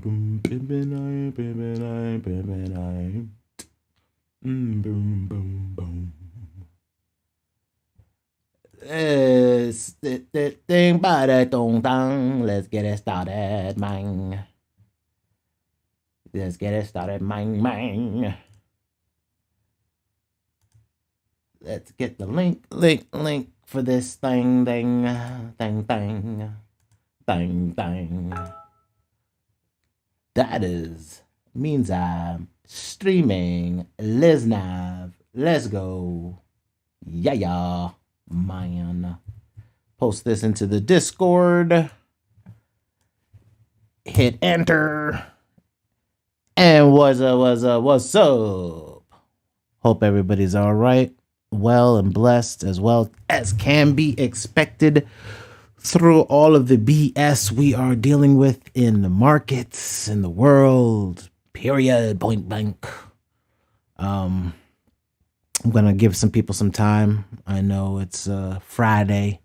boom, pimpin' I. Boom, boom, boom. It's the thing by the dong dong. Let's get it started, man. Let's get it started, man. Let's get the link for this thing. That means I'm streaming. Let's go. Yeah, man. Post this into the Discord. Hit enter. And what's up? Hope everybody's all right, well and blessed, as well as can be expected through all of the BS we are dealing with in the markets, in the world, period, point blank. I'm going to give some people some time. I know it's Friday.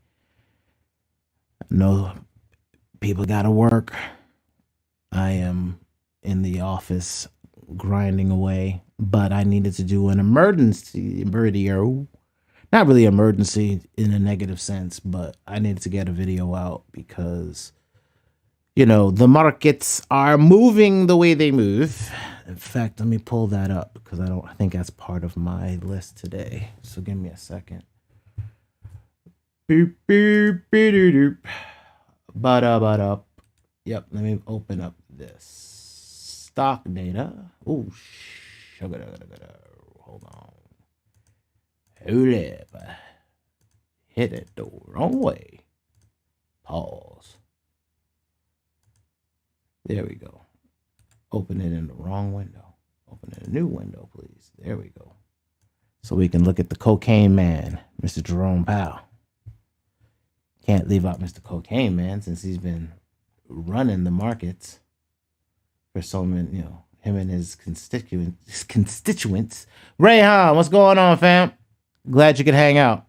I know people got to work. I am in the office grinding away, but I needed to do an emergency, not really emergency in a negative sense, but I needed to get a video out because, the markets are moving the way they move. In fact, let me pull that up because I think that's part of my list today. So give me a second. Boop, boop, boop, doop. Ba-da-ba-da. Yep, let me open up this. Stock data. Oh, hold on. Hold up. Hit it the wrong way. Pause. There we go. Open it in the wrong window. Open it in a new window, please. There we go. So we can look at the cocaine man, Mr. Jerome Powell. Can't leave out Mr. Cocaine Man since he's been running the markets for so many, him and his constituents. Rayhan, what's going on, fam? Glad you could hang out.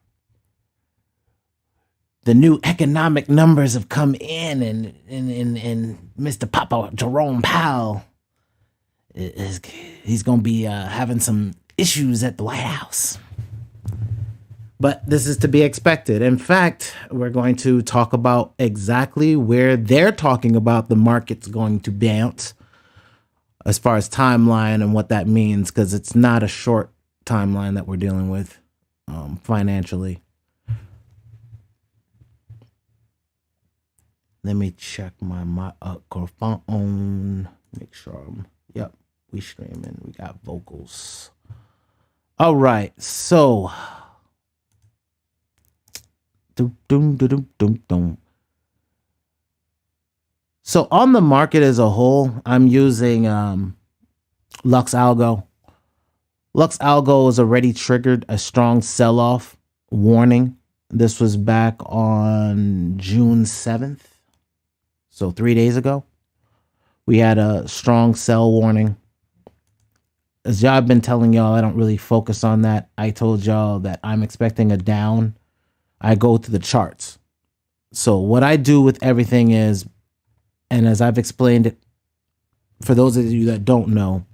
The new economic numbers have come in, and Mr. Papa Jerome Powell he's going to be having some issues at the White House. But this is to be expected. In fact, we're going to talk about exactly where they're talking about the market's going to bounce as far as timeline and what that means, because it's not a short timeline that we're dealing with financially. Let me check my microphone. Make sure we streaming. We got vocals. All right, so So on the market as a whole, I'm using Lux Algo. Lux Algo has already triggered a strong sell-off warning. This was back on June 7th. So 3 days ago, we had a strong sell warning. As y'all have been telling y'all, I don't really focus on that. I told y'all that I'm expecting a down. I go to the charts. So what I do with everything is, and as I've explained it, for those of you that don't know,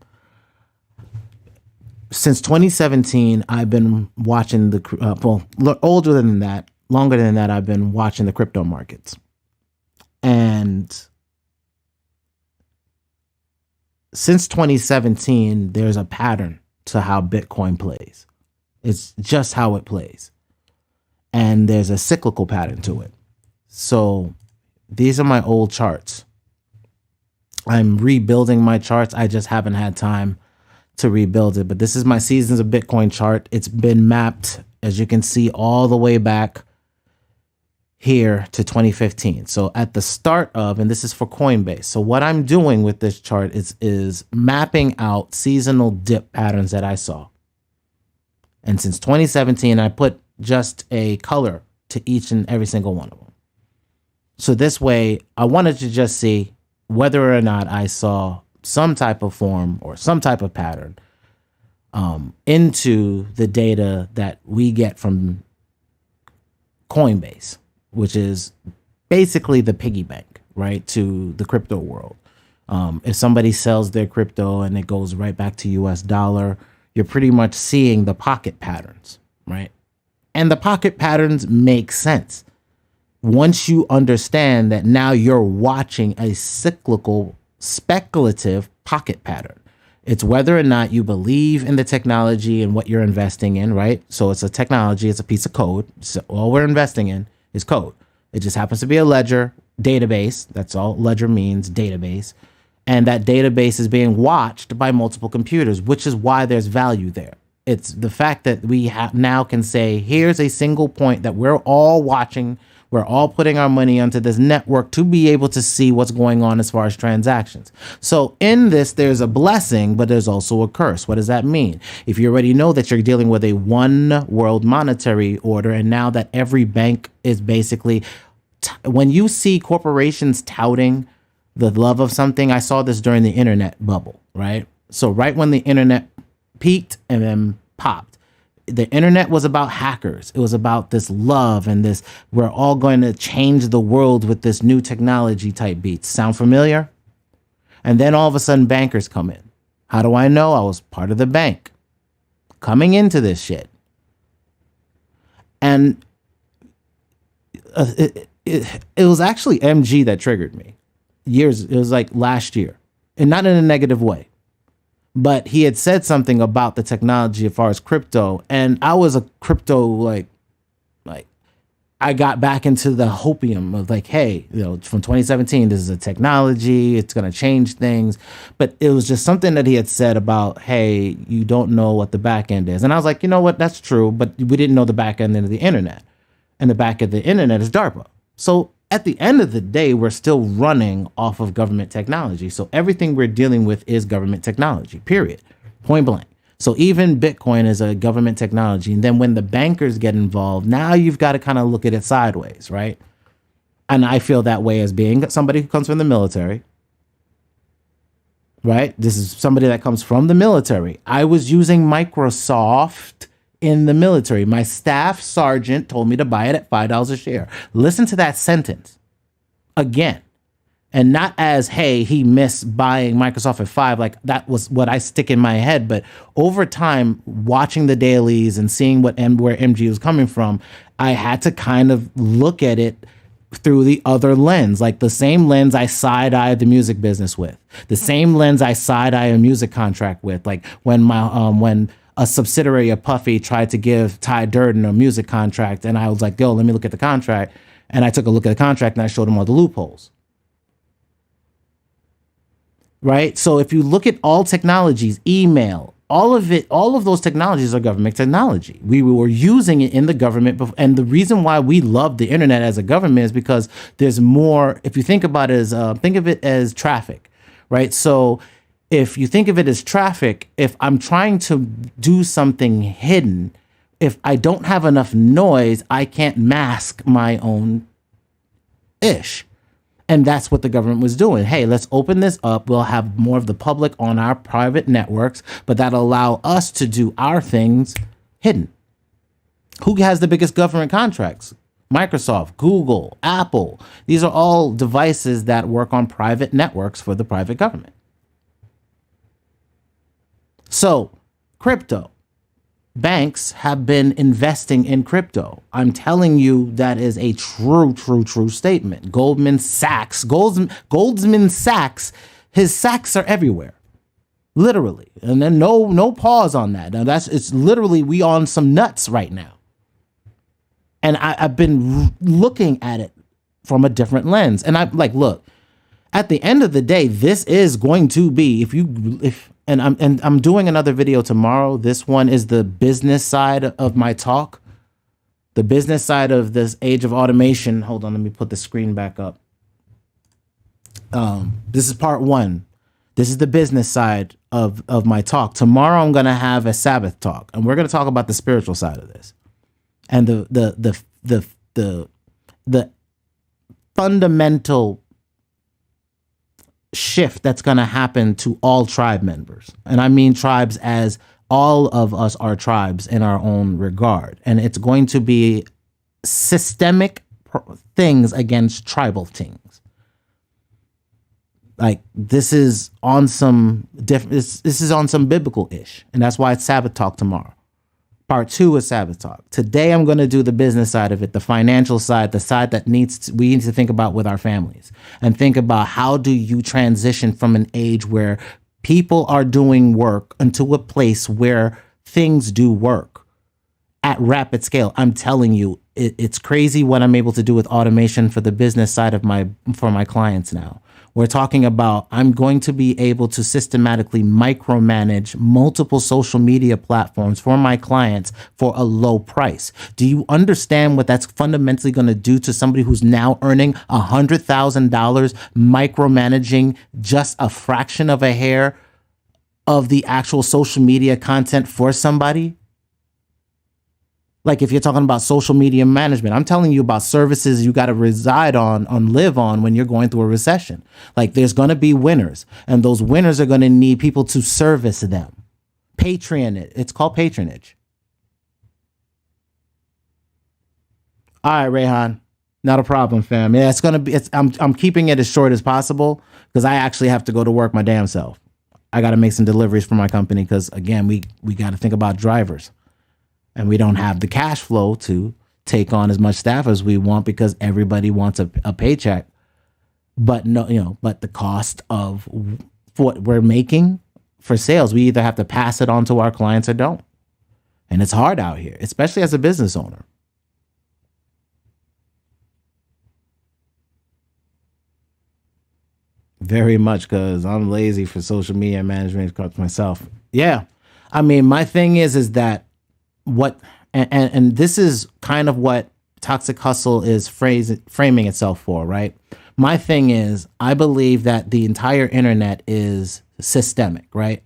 since 2017, I've been watching longer than that, I've been watching the crypto markets. And since 2017, there's a pattern to how Bitcoin plays. It's just how it plays. And there's a cyclical pattern to it. So these are my old charts. I'm rebuilding my charts. I just haven't had time to rebuild it. But this is my Seasons of Bitcoin chart. It's been mapped, as you can see, all the way back here to 2015. So at the start of, and this is for Coinbase. So what I'm doing with this chart is mapping out seasonal dip patterns that I saw. And since 2017, I put just a color to each and every single one of them. So this way, I wanted to just see whether or not I saw some type of form or some type of pattern into the data that we get from Coinbase, which is basically the piggy bank, right, to the crypto world. If somebody sells their crypto and it goes right back to US dollar, you're pretty much seeing the pocket patterns, right? And the pocket patterns make sense. Once you understand that now you're watching a cyclical, speculative pocket pattern. It's whether or not you believe in the technology and what you're investing in, right? So it's a technology, it's a piece of code. So all we're investing in is code. It just happens to be a ledger database. That's all ledger means, database. And that database is being watched by multiple computers, which is why there's value there. It's the fact that we now can say, here's a single point that we're all watching. We're all putting our money onto this network to be able to see what's going on as far as transactions. So in this, there's a blessing, but there's also a curse. What does that mean? If you already know that you're dealing with a one world monetary order, and now that every bank is basically, when you see corporations touting the love of something, I saw this during the internet bubble, right? So right when the internet peaked and then popped, the internet was about hackers. It was about this love and this, we're all going to change the world with this new technology type beats. Sound familiar? And then all of a sudden bankers come in. How do I know? I was part of the bank coming into this shit. And it was actually MG that triggered me. It was like last year, and not in a negative way. But he had said something about the technology as far as crypto, and I was a crypto like I got back into the hopium of like, hey, from 2017, this is a technology, it's gonna change things. But it was just something that he had said about, hey, you don't know what the back end is, and I was like, you know what, that's true, but we didn't know the back end of the internet, and the back end of the internet is DARPA. So at the end of the day, we're still running off of government technology. So everything we're dealing with is government technology, period, point blank. So even Bitcoin is a government technology. And then when the bankers get involved, now you've got to kind of look at it sideways, right? And I feel that way as being somebody who comes from the military, right? This is somebody that comes from the military. I was using Microsoft in the military. My staff sergeant told me to buy it at $5 a share. Listen to that sentence again. And not as, hey, he missed buying Microsoft at $5. Like that was what I stick in my head. But over time, watching the dailies and seeing where MG was coming from, I had to kind of look at it through the other lens, like the same lens I side-eyed the music business with, the same lens I side-eye a music contract with. Like when when a subsidiary of Puffy tried to give Ty Durden a music contract, and I was like, yo, let me look at the contract. And I took a look at the contract and I showed him all the loopholes. Right? So if you look at all technologies, email, all of those technologies are government technology. We were using it in the government. And the reason why we love the internet as a government is because there's more, if you think about it as, think of it as traffic, right? So if you think of it as traffic, if I'm trying to do something hidden, if I don't have enough noise, I can't mask my own ish. And that's what the government was doing. Hey, let's open this up. We'll have more of the public on our private networks, but that'll allow us to do our things hidden. Who has the biggest government contracts? Microsoft, Google, Apple. These are all devices that work on private networks for the private government. So, crypto. Banks have been investing in crypto. I'm telling you, that is a true statement. Goldman Sachs, his sacks are everywhere. Literally. And then no pause on that. Now it's literally, we on some nuts right now. And I've been looking at it from a different lens. And I'm like, look, at the end of the day, this is going to be, and I'm doing another video tomorrow. This one is the business side of my talk. The business side of this age of automation. Hold on, let me put the screen back up. This is part one. This is the business side of my talk. Tomorrow I'm gonna have a Sabbath talk, and we're gonna talk about the spiritual side of this. And the fundamental shift that's going to happen to all tribe members. And I mean tribes as all of us are tribes in our own regard. And it's going to be systemic things against tribal things. Like this is on some different. This is on some biblical ish, and that's why it's Sabbath talk tomorrow. Part 2 is Sabbath talk. Today I'm going to do the business side of it, the financial side, the side that we need to think about with our families, and think about how do you transition from an age where people are doing work into a place where things do work at rapid scale. I'm telling you, it's crazy what I'm able to do with automation for the business side of my clients now. We're talking about I'm going to be able to systematically micromanage multiple social media platforms for my clients for a low price. Do you understand what that's fundamentally going to do to somebody who's now earning $100,000 micromanaging just a fraction of a hair of the actual social media content for somebody? Like if you're talking about social media management, I'm telling you about services you got to reside on live on when you're going through a recession. Like there's going to be winners, and those winners are going to need people to service them. It's called patronage. All right, Rayhan, not a problem, fam. Yeah, I'm keeping it as short as possible because I actually have to go to work my damn self. I got to make some deliveries for my company because again, we got to think about drivers. And we don't have the cash flow to take on as much staff as we want because everybody wants a paycheck. But but the cost of what we're making for sales, we either have to pass it on to our clients or don't. And it's hard out here, especially as a business owner. Very much because I'm lazy for social media management myself. Yeah. I mean, my thing is that and this is kind of what Toxic Hustle is framing itself for, right? My thing is, I believe that the entire internet is systemic, right?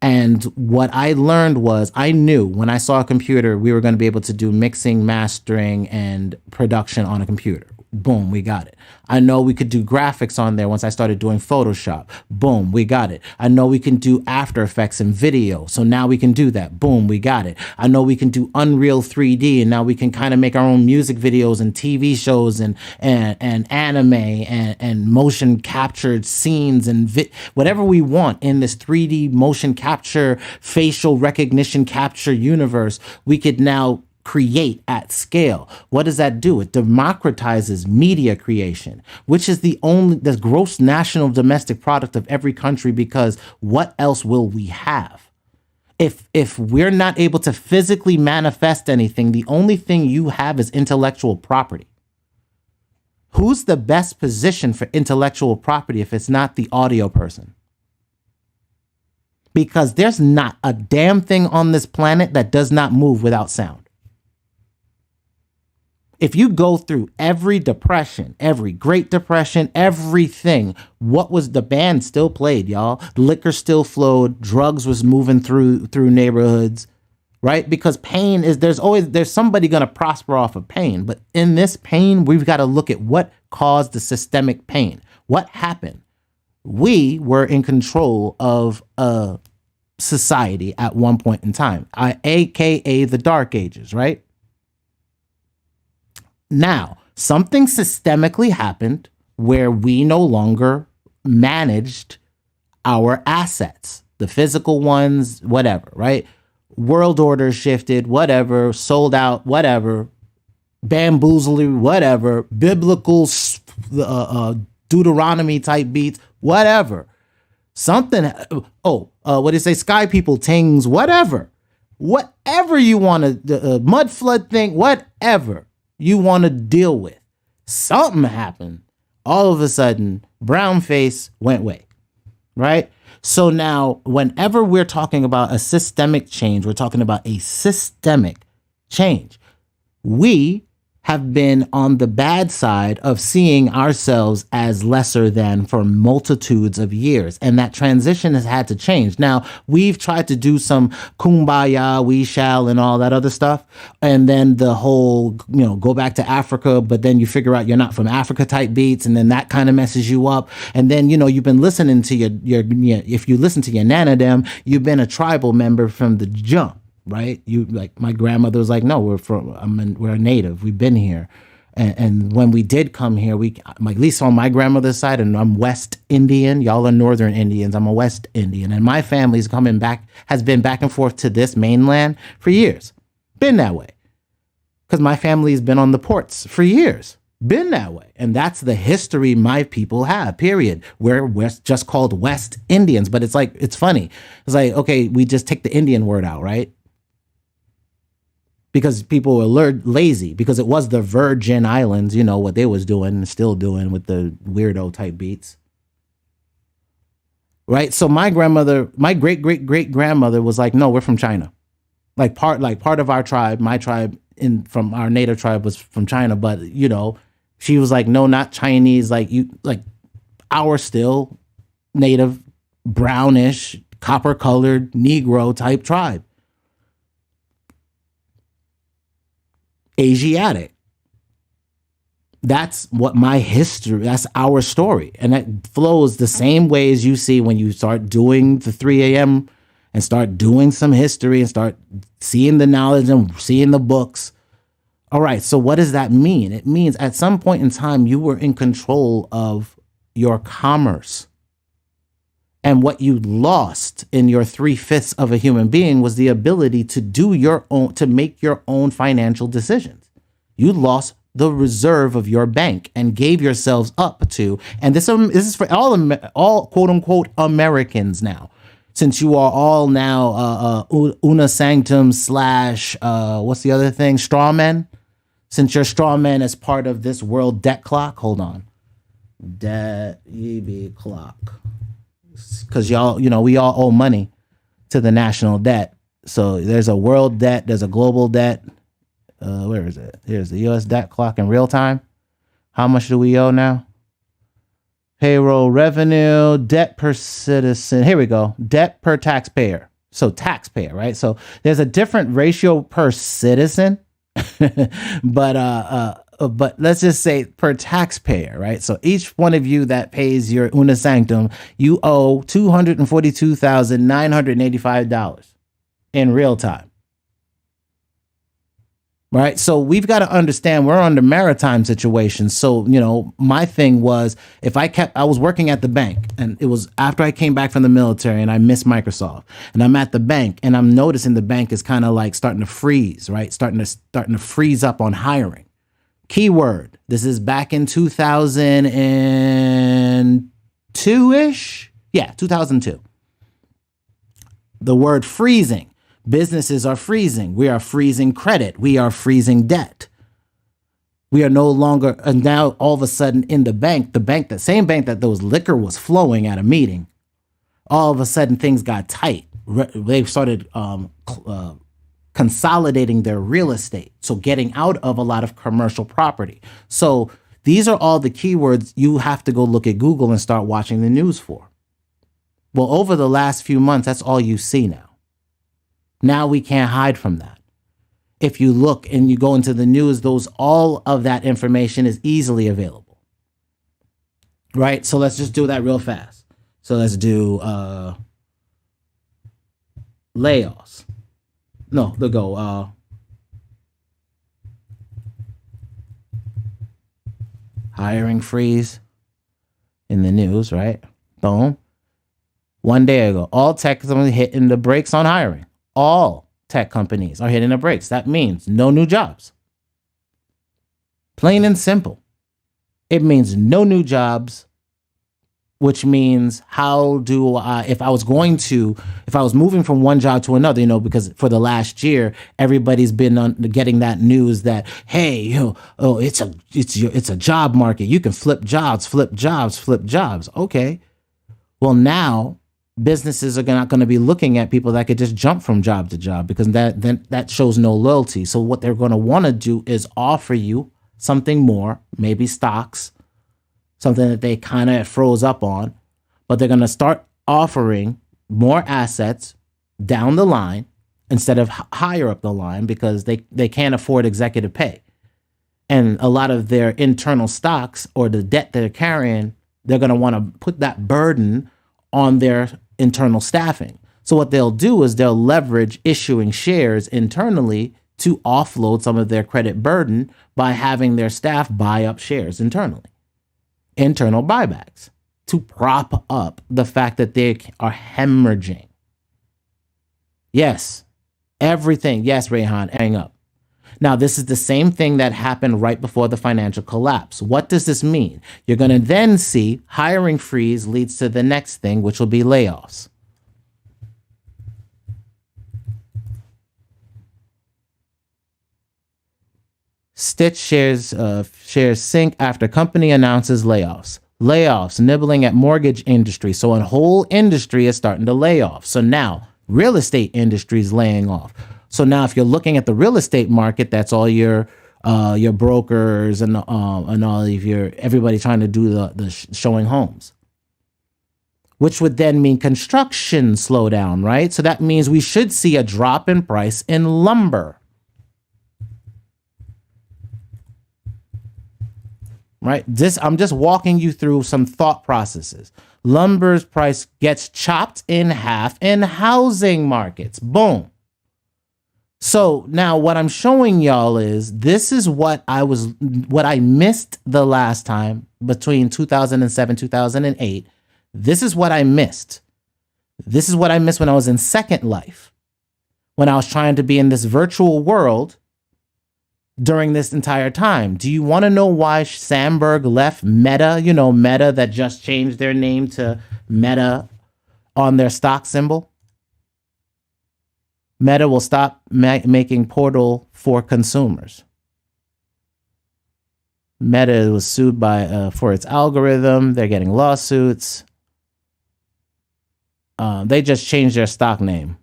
And what I learned was I knew when I saw a computer, we were going to be able to do mixing, mastering, and production on a computer. Boom, we got it. I know we could do graphics on there once I started doing Photoshop. Boom, we got it. I know we can do After Effects and video. So now we can do that. Boom, we got it. I know we can do Unreal 3D, and now we can kind of make our own music videos and TV shows and anime and motion captured scenes and whatever we want in this 3D motion capture, facial recognition capture universe. We could now create at scale. What does that do? It democratizes media creation, which is the gross national domestic product of every country, because what else will we have? If we're not able to physically manifest anything, the only thing you have is intellectual property. Who's the best position for intellectual property if it's not the audio person? Because there's not a damn thing on this planet that does not move without sound. If you go through every depression, every Great Depression, everything, what was the band still played, y'all? Liquor still flowed, drugs was moving through neighborhoods, right? Because pain is, there's somebody going to prosper off of pain. But in this pain, we've got to look at what caused the systemic pain. What happened? We were in control of a society at one point in time, aka the Dark Ages, right? Now, something systemically happened where we no longer managed our assets, the physical ones, whatever, right? World order shifted, whatever, sold out, whatever, bamboozlery, whatever, biblical Deuteronomy type beats, whatever. Something, what do you say? Sky people, tings, whatever. Whatever you want to, mud flood thing, whatever you want to deal with. Something happened. All of a sudden, brown face went away, right? So now, whenever we're talking about a systemic change, we're talking about a systemic change. We have been on the bad side of seeing ourselves as lesser than for multitudes of years. And that transition has had to change. Now, we've tried to do some kumbaya, we shall, and all that other stuff. And then the whole, go back to Africa, but then you figure out you're not from Africa type beats. And then that kind of messes you up. And then, you've been listening to your if you listen to your nana them, you've been a tribal member from the jump. Right? You, like, my grandmother was like, no, we're a native. We've been here. And when we did come here, at least on my grandmother's side, and I'm West Indian, y'all are Northern Indians, I'm a West Indian, and my family's has been back and forth to this mainland for years. Been that way. Because my family's been on the ports for years. Been that way. And that's the history my people have, period. We're just called West Indians. But it's funny. It's like, okay, we just take the Indian word out, right? Because people were lazy, because it was the Virgin Islands, what they was doing and still doing with the weirdo type beats. Right? So my great grandmother was like, no, we're from China. Like part of our tribe, my tribe from our native tribe was from China, but she was like, no, not Chinese, like our still native, brownish, copper colored Negro type tribe. Asiatic. That's what that's our story. And that flows the same way as you see when you start doing the 3 a.m. and start doing some history and start seeing the knowledge and seeing the books. All right, so what does that mean? It means at some point in time, you were in control of your commerce. And what you lost in your 3/5 of a human being was the ability to make your own financial decisions. You lost the reserve of your bank and gave yourselves up to, and this is for all quote unquote Americans now. Since you are all now una sanctum / what's the other thing? Straw men. Since you're straw men as part of this world debt clock. Hold on. Debt EB clock. Because y'all, we all owe money to the national debt. So there's a world debt. There's a global debt. Where is it? Here's the U.S. debt clock in real time. How much do we owe now? Payroll revenue, debt per citizen. Here we go. Debt per taxpayer. So taxpayer, right? So there's a different ratio per citizen, but let's just say per taxpayer, right? So each one of you that pays your una sanctum, you owe $242,985 in real time. Right. So we've got to understand we're under maritime situations. So, my thing was I was working at the bank, and it was after I came back from the military and I missed Microsoft, and I'm at the bank and I'm noticing the bank is kind of like starting to freeze, right? Starting to freeze up on hiring. Keyword. This is back in 2002-ish. Yeah, 2002. The word freezing. Businesses are freezing. We are freezing credit. We are freezing debt. We are no longer, and now all of a sudden in the same bank that those liquor was flowing at a meeting, all of a sudden things got tight. They started consolidating their real estate. So getting out of a lot of commercial property. So these are all the keywords you have to go look at Google and start watching the news for. Well, over the last few months, that's all you see now. Now we can't hide from that. If you look and you go into the news, all of that information is easily available. Right? So let's just do that real fast. So let's do layoffs. No, they'll go hiring freeze in the news, right? Boom. One day ago, all tech companies hitting the brakes on hiring. All tech companies are hitting the brakes. That means no new jobs. Plain and simple. It means no new jobs, which means if I was moving from one job to another, because for the last year, everybody's been getting that news that, hey, it's a job market. You can flip jobs. Okay. Well, now businesses are not going to be looking at people that could just jump from job to job, because that shows no loyalty. So what they're going to want to do is offer you something more, maybe stocks, something that they kind of froze up on, but they're going to start offering more assets down the line instead of higher up the line, because they can't afford executive pay. And a lot of their internal stocks or the debt they're carrying, they're going to want to put that burden on their internal staffing. So what they'll do is they'll leverage issuing shares internally to offload some of their credit burden by having their staff buy up shares internally. Internal buybacks to prop up the fact that they are hemorrhaging. Yes, everything. Yes, Rayhan, hang up. Now, this is the same thing that happened right before the financial collapse. What does this mean? You're going to then see hiring freeze leads to the next thing, which will be layoffs. Stitch shares sink after company announces layoffs. Layoffs nibbling at mortgage industry. So a whole industry is starting to lay off. So now real estate industry is laying off. So now if you're looking at the real estate market, that's all your brokers and all of everybody trying to do the showing homes, which would then mean construction slowdown, right? So that means we should see a drop in price in lumber. Right? I'm just walking you through some thought processes. Lumber's price gets chopped in half in housing markets. Boom. So now what I'm showing y'all is this is what I missed the last time between 2007, 2008. This is what I missed. This is what I missed when I was in Second Life, when I was trying to be in this virtual world during this entire time. Do you want to know why Sandberg left Meta? You know, Meta that just changed their name to Meta on their stock symbol. Meta will stop making Portal for consumers. Meta was sued for its algorithm. They're getting lawsuits. They just changed their stock name,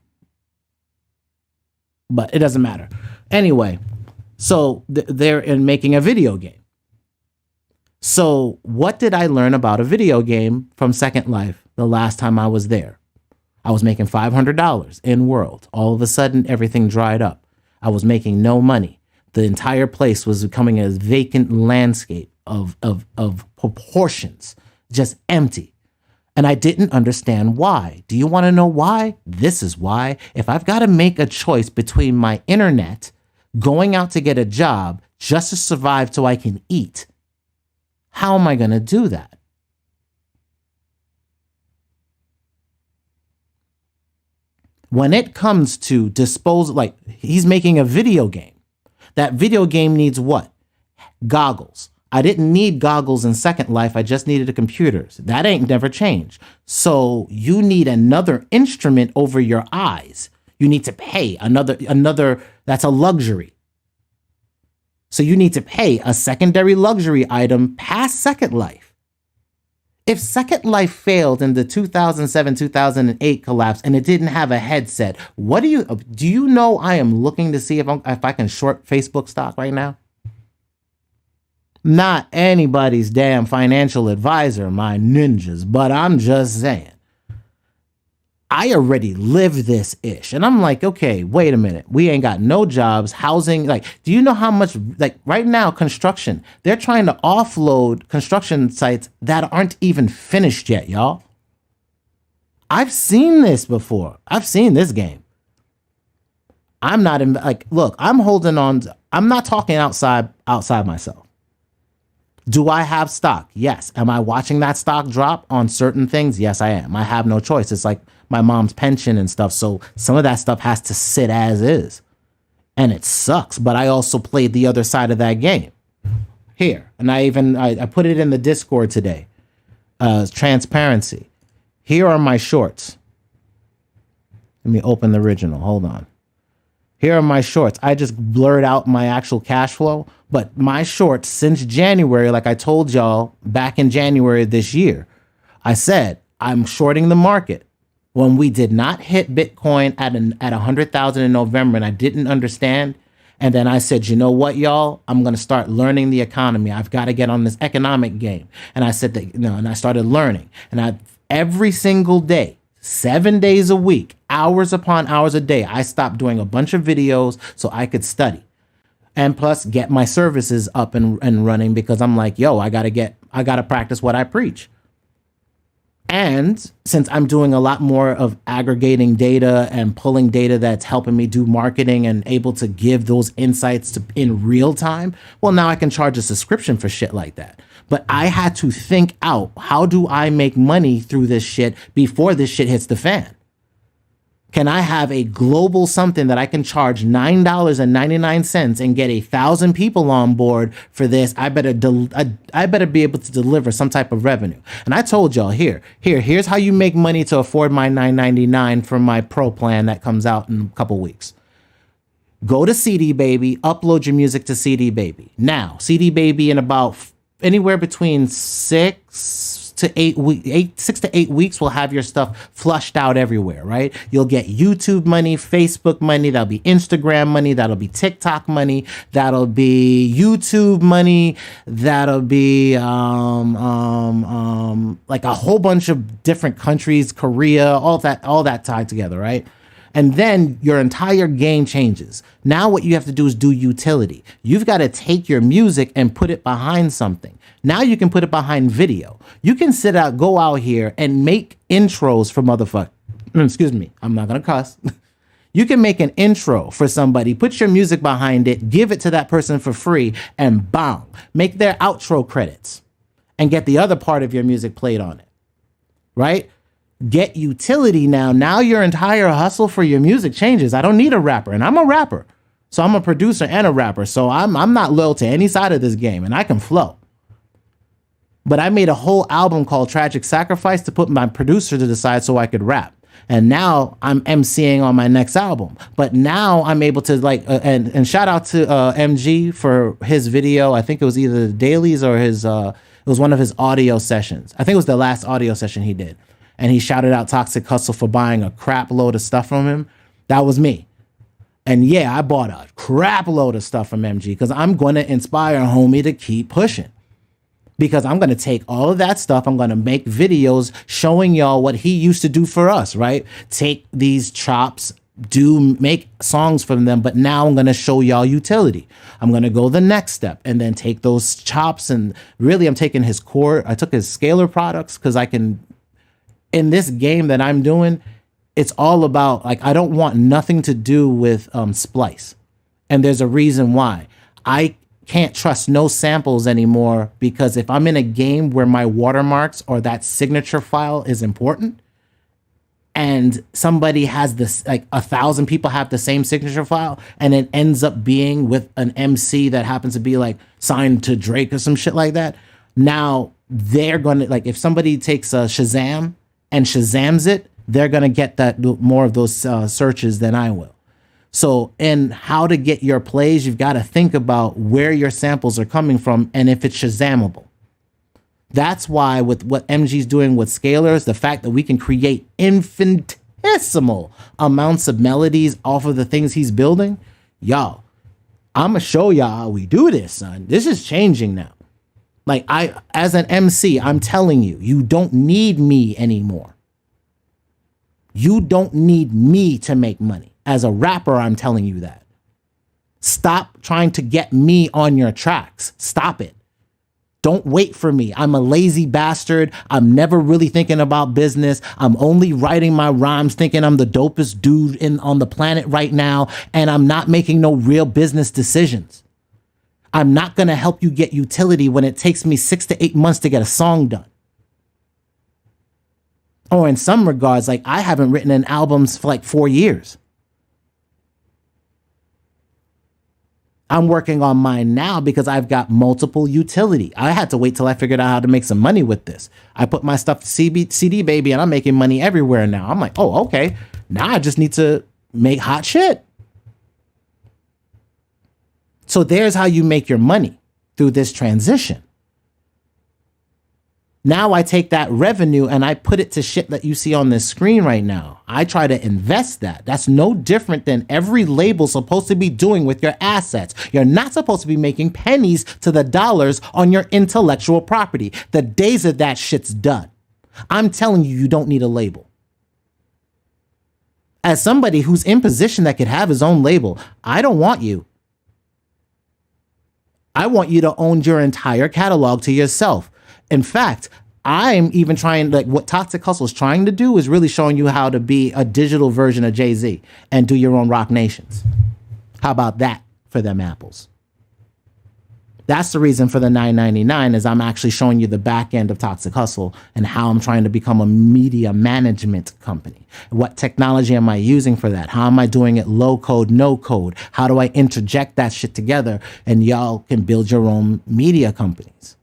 but it doesn't matter. Anyway, so they're making a video game. So what did I learn about a video game from Second Life the last time I was there? I was making $500 in world. All of a sudden, everything dried up. I was making no money. The entire place was becoming a vacant landscape of proportions, just empty. And I didn't understand why. Do you want to know why? This is why. If I've got to make a choice between my internet, going out to get a job just to survive so I can eat, how am I going to do that? When it comes to disposal, like he's making a video game. That video game needs what? Goggles. I didn't need goggles in Second Life. I just needed a computer. That ain't never changed. So you need another instrument over your eyes. You need to pay another, that's a luxury. So you need to pay a secondary luxury item past Second Life. If Second Life failed in the 2007, 2008 collapse and it didn't have a headset, do you know I am looking to see if I can short Facebook stock right now? Not anybody's damn financial advisor, my ninjas, but I'm just saying. I already live this ish. And I'm like, okay, wait a minute. We ain't got no jobs, housing. Like, do you know how much, like right now, construction, they're trying to offload construction sites that aren't even finished yet, y'all. I've seen this before. I've seen this game. I'm not in, like, look, I'm holding on. I'm not talking outside myself. Do I have stock? Yes. Am I watching that stock drop on certain things? Yes, I am. I have no choice. It's like my mom's pension and stuff. So some of that stuff has to sit as is. And it sucks. But I also played the other side of that game. Here. And I put it in the Discord today. Transparency. Here are my shorts. Let me open the original. Hold on. Here are my shorts. I just blurred out my actual cash flow. But my shorts since January, like I told y'all back in January this year, I said, I'm shorting the market. When we did not hit Bitcoin at 100,000 in November and I didn't understand. And then I said, you know what, y'all, I'm going to start learning the economy. I've got to get on this economic game. And I said that, and I started learning. And every single day, 7 days a week, hours upon hours a day, I stopped doing a bunch of videos so I could study. And plus get my services up and running because I'm like, yo, I gotta practice what I preach. And since I'm doing a lot more of aggregating data and pulling data that's helping me do marketing and able to give those insights in real time, well, now I can charge a subscription for shit like that. But I had to think out, how do I make money through this shit before this shit hits the fan? Can I have a global something that I can charge $9.99 and get 1,000 people on board for this? I better be able to deliver some type of revenue. And I told y'all, here's how you make money to afford my $9.99 for my pro plan that comes out in a couple weeks. Go to CD Baby, upload your music to CD Baby. Now, CD Baby in about anywhere between 6 to 8 weeks will have your stuff flushed out everywhere, right? You'll get YouTube money, Facebook money, that'll be Instagram money, that'll be TikTok money, that'll be YouTube money, that'll be like a whole bunch of different countries, Korea, all that tied together, right? And then your entire game changes. Now what you have to do is do utility. You've got to take your music and put it behind something. Now you can put it behind video. You can go out here and make intros for motherfuckers. Excuse me, I'm not gonna cuss. You can make an intro for somebody, put your music behind it, give it to that person for free, and bang, make their outro credits and get the other part of your music played on it, right? Get utility now. Now your entire hustle for your music changes. I don't need a rapper, and I'm a rapper. So I'm a producer and a rapper. So I'm not loyal to any side of this game, and I can flow. But I made a whole album called Tragic Sacrifice to put my producer to the side so I could rap. And now I'm MCing on my next album. But now I'm able to and shout out to MG for his video. I think it was either the dailies or it was one of his audio sessions. I think it was the last audio session he did. And he shouted out ToxicHustle for buying a crap load of stuff from him. That was me. And yeah, I bought a crap load of stuff from MG because I'm going to inspire homie to keep pushing. Because I'm going to take all of that stuff. I'm going to make videos showing y'all what he used to do for us, right? Take these chops, make songs from them, but now I'm going to show y'all utility. I'm going to go the next step and then take those chops and really I'm taking I took his scalar products because I can, in this game that I'm doing, it's all about, I don't want nothing to do with splice. And there's a reason why. I can't trust no samples anymore because if I'm in a game where my watermarks or that signature file is important and somebody has this, 1,000 people have the same signature file and it ends up being with an MC that happens to be signed to Drake or some shit like that. Now they're going to, if somebody takes a Shazam and Shazams it, they're going to get that more of those searches than I will. So in how to get your plays, you've got to think about where your samples are coming from and if it's Shazamable. That's why with what MG's doing with scalars, the fact that we can create infinitesimal amounts of melodies off of the things he's building, y'all, I'm going to show y'all how we do this, son. This is changing now. As an MC, I'm telling you, you don't need me anymore. You don't need me to make money. As a rapper, I'm telling you that. Stop trying to get me on your tracks. Stop it. Don't wait for me. I'm a lazy bastard. I'm never really thinking about business. I'm only writing my rhymes thinking I'm the dopest dude on the planet right now, and I'm not making no real business decisions. I'm not going to help you get utility when it takes me 6 to 8 months to get a song done. Or in some regards, I haven't written an albums for 4 years. I'm working on mine now because I've got multiple utility. I had to wait till I figured out how to make some money with this. I put my stuff to CD Baby and I'm making money everywhere now. I'm oh, okay. Now I just need to make hot shit. So there's how you make your money through this transition. Now I take that revenue and I put it to shit that you see on this screen right now. I try to invest that. That's no different than every label supposed to be doing with your assets. You're not supposed to be making pennies to the dollars on your intellectual property. The days of that shit's done. I'm telling you, you don't need a label. As somebody who's in position that could have his own label, I don't want you. I want you to own your entire catalog to yourself. In fact, I'm even trying, like what Toxic Hustle is trying to do is really showing you how to be a digital version of Jay-Z and do your own Rock Nations. How about that for them apples? That's the reason for the $9.99 is I'm actually showing you the back end of Toxic Hustle and how I'm trying to become a media management company. What technology am I using for that? How am I doing it low code, no code? How do I interject that shit together and y'all can build your own media companies?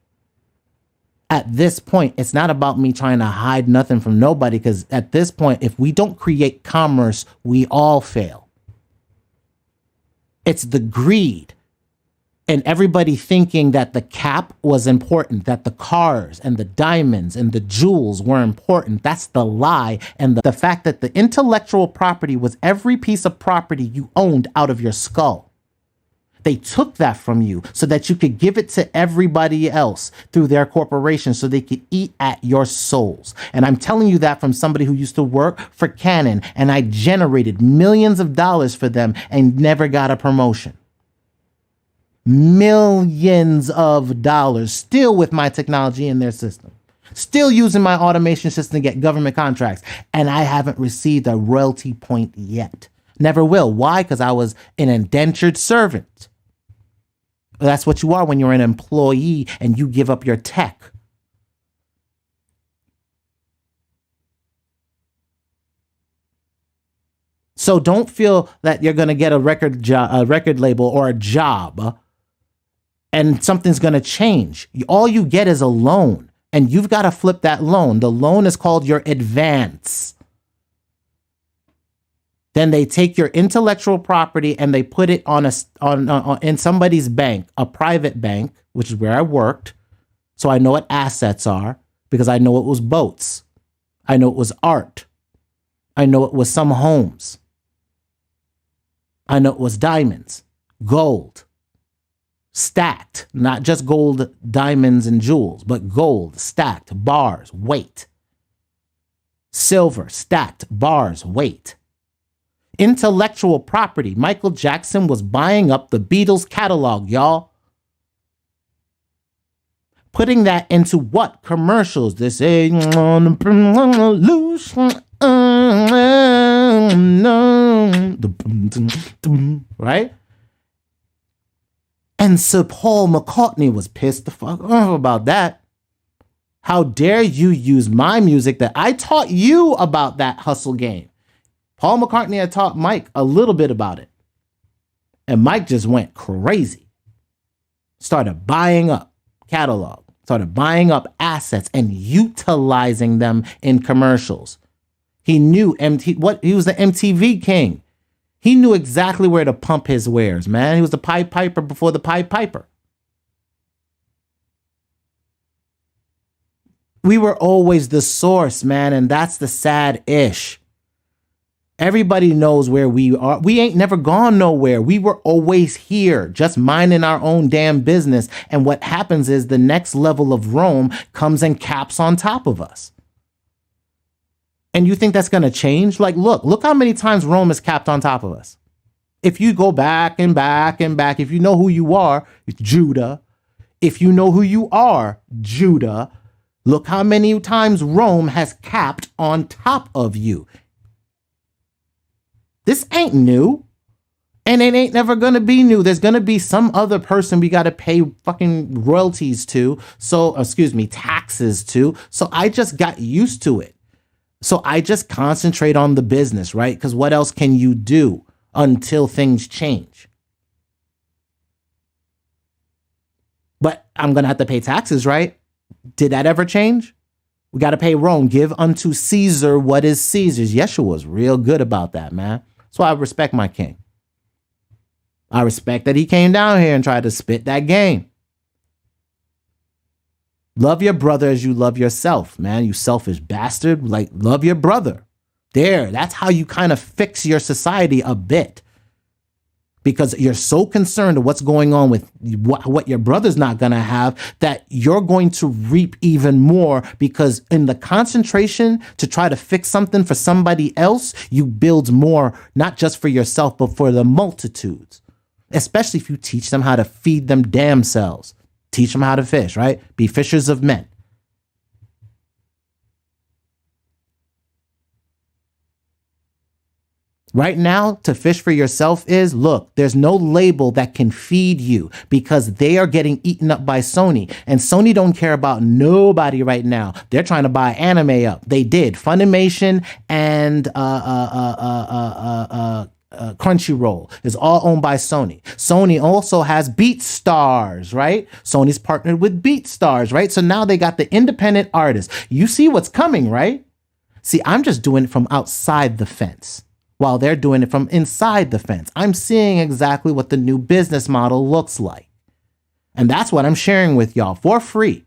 At this point, it's not about me trying to hide nothing from nobody, because at this point, if we don't create commerce, we all fail. It's the greed and everybody thinking that the cap was important, that the cars and the diamonds and the jewels were important. That's the lie. And the fact that the intellectual property was every piece of property you owned out of your skull. They took that from you so that you could give it to everybody else through their corporation so they could eat at your souls. And I'm telling you that from somebody who used to work for Canon, and I generated millions of dollars for them and never got a promotion. Millions of dollars still with my technology in their system, still using my automation system to get government contracts. And I haven't received a royalty point yet. Never will. Why? Because I was an indentured servant. That's what you are when you're an employee and you give up your tech. So don't feel that you're going to get a record label or a job and something's going to change. All you get is a loan, and you've got to flip that loan. The loan is called your advance. Then they take your intellectual property and they put it in somebody's bank, a private bank, which is where I worked. So I know what assets are because I know it was boats. I know it was art. I know it was some homes. I know it was diamonds, gold, stacked, not just gold, diamonds, and jewels, but gold, stacked, bars, weight. Silver, stacked, bars, weight. Intellectual property. Michael Jackson was buying up the Beatles catalog, y'all. Putting that into what? Commercials. This ain't on the revolution. Right? And Sir Paul McCartney was pissed the fuck off about that. How dare you use my music that I taught you about that hustle game? Paul McCartney had taught Mike a little bit about it. And Mike just went crazy. Started buying up catalog. Started buying up assets and utilizing them in commercials. He knew he was the MTV king. He knew exactly where to pump his wares, man. He was the Pied Piper before the Pied Piper. We were always the source, man, and that's the sad ish. Everybody knows where we are. We ain't never gone nowhere. We were always here, just minding our own damn business. And what happens is the next level of Rome comes and caps on top of us. And you think that's going to change? Like, look how many times Rome is capped on top of us. If you go back and back and back, if you know who you are, it's Judah. If you know who you are, Judah, look how many times Rome has capped on top of you. This ain't new. And it ain't never going to be new. There's going to be some other person we got to pay fucking royalties to. Taxes to. So I just got used to it. So I just concentrate on the business, right? Because what else can you do until things change? But I'm going to have to pay taxes, right? Did that ever change? We got to pay Rome. Give unto Caesar what is Caesar's. Yeshua was real good about that, man. That's why I respect my king. I respect that he came down here and tried to spit that game. Love your brother as you love yourself, man. You selfish bastard. Like, love your brother. That's how you kind of fix your society a bit. Because you're so concerned with what's going on with what your brother's not going to have that you're going to reap even more, because in the concentration to try to fix something for somebody else, you build more, not just for yourself, but for the multitudes. Especially if you teach them how to feed them damn selves. Teach them how to fish, right? Be fishers of men. Right now, to fish for yourself is, look, there's no label that can feed you because they are getting eaten up by Sony. And Sony don't care about nobody right now. They're trying to buy anime up. They did. Funimation and Crunchyroll is all owned by Sony. Sony also has BeatStars, right? Sony's partnered with BeatStars, right? So now they got the independent artists. You see what's coming, right? See, I'm just doing it from outside the fence, while they're doing it from inside the fence. I'm seeing exactly what the new business model looks like. And that's what I'm sharing with y'all for free,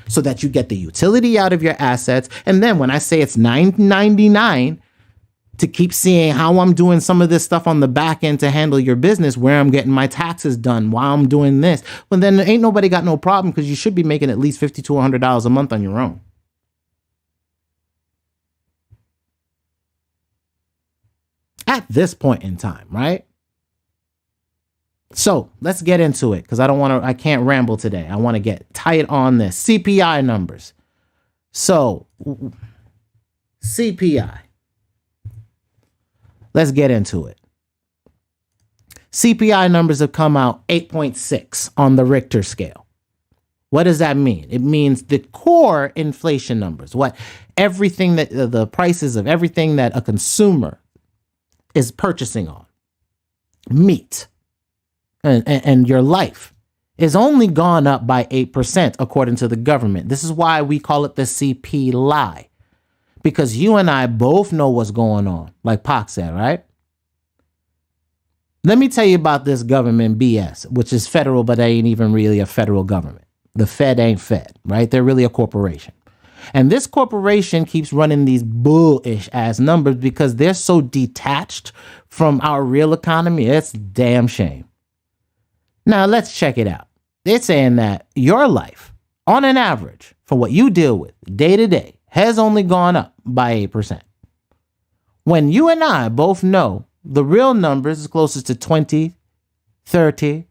so that you get the utility out of your assets. And then when I say it's $9.99 to keep seeing how I'm doing some of this stuff on the back end to handle your business, where I'm getting my taxes done while I'm doing this, well, then ain't nobody got no problem, because you should be making at least $50 to $100 a month on your own. At this point in time, right? So let's get into it, because I can't ramble today. I want to get tight on this. CPI numbers. So CPI. Let's get into it. CPI numbers have come out 8.6 on the Richter scale. What does that mean? It means the core inflation numbers. Everything that the prices of everything that a consumer is purchasing on, meat and your life, is only gone up by 8% according to the government. This is why we call it the CP lie, because you and I both know what's going on, like Pac said, right? Let me tell you about this government BS, which is federal, but they ain't even really a federal government. The Fed ain't Fed, right? They're really a corporation. And this corporation keeps running these bullish ass numbers because they're so detached from our real economy. It's a damn shame. Now let's check it out. They're saying that your life, on an average, for what you deal with day to day, has only gone up by 8%. When you and I both know the real numbers is closest to 20, 30,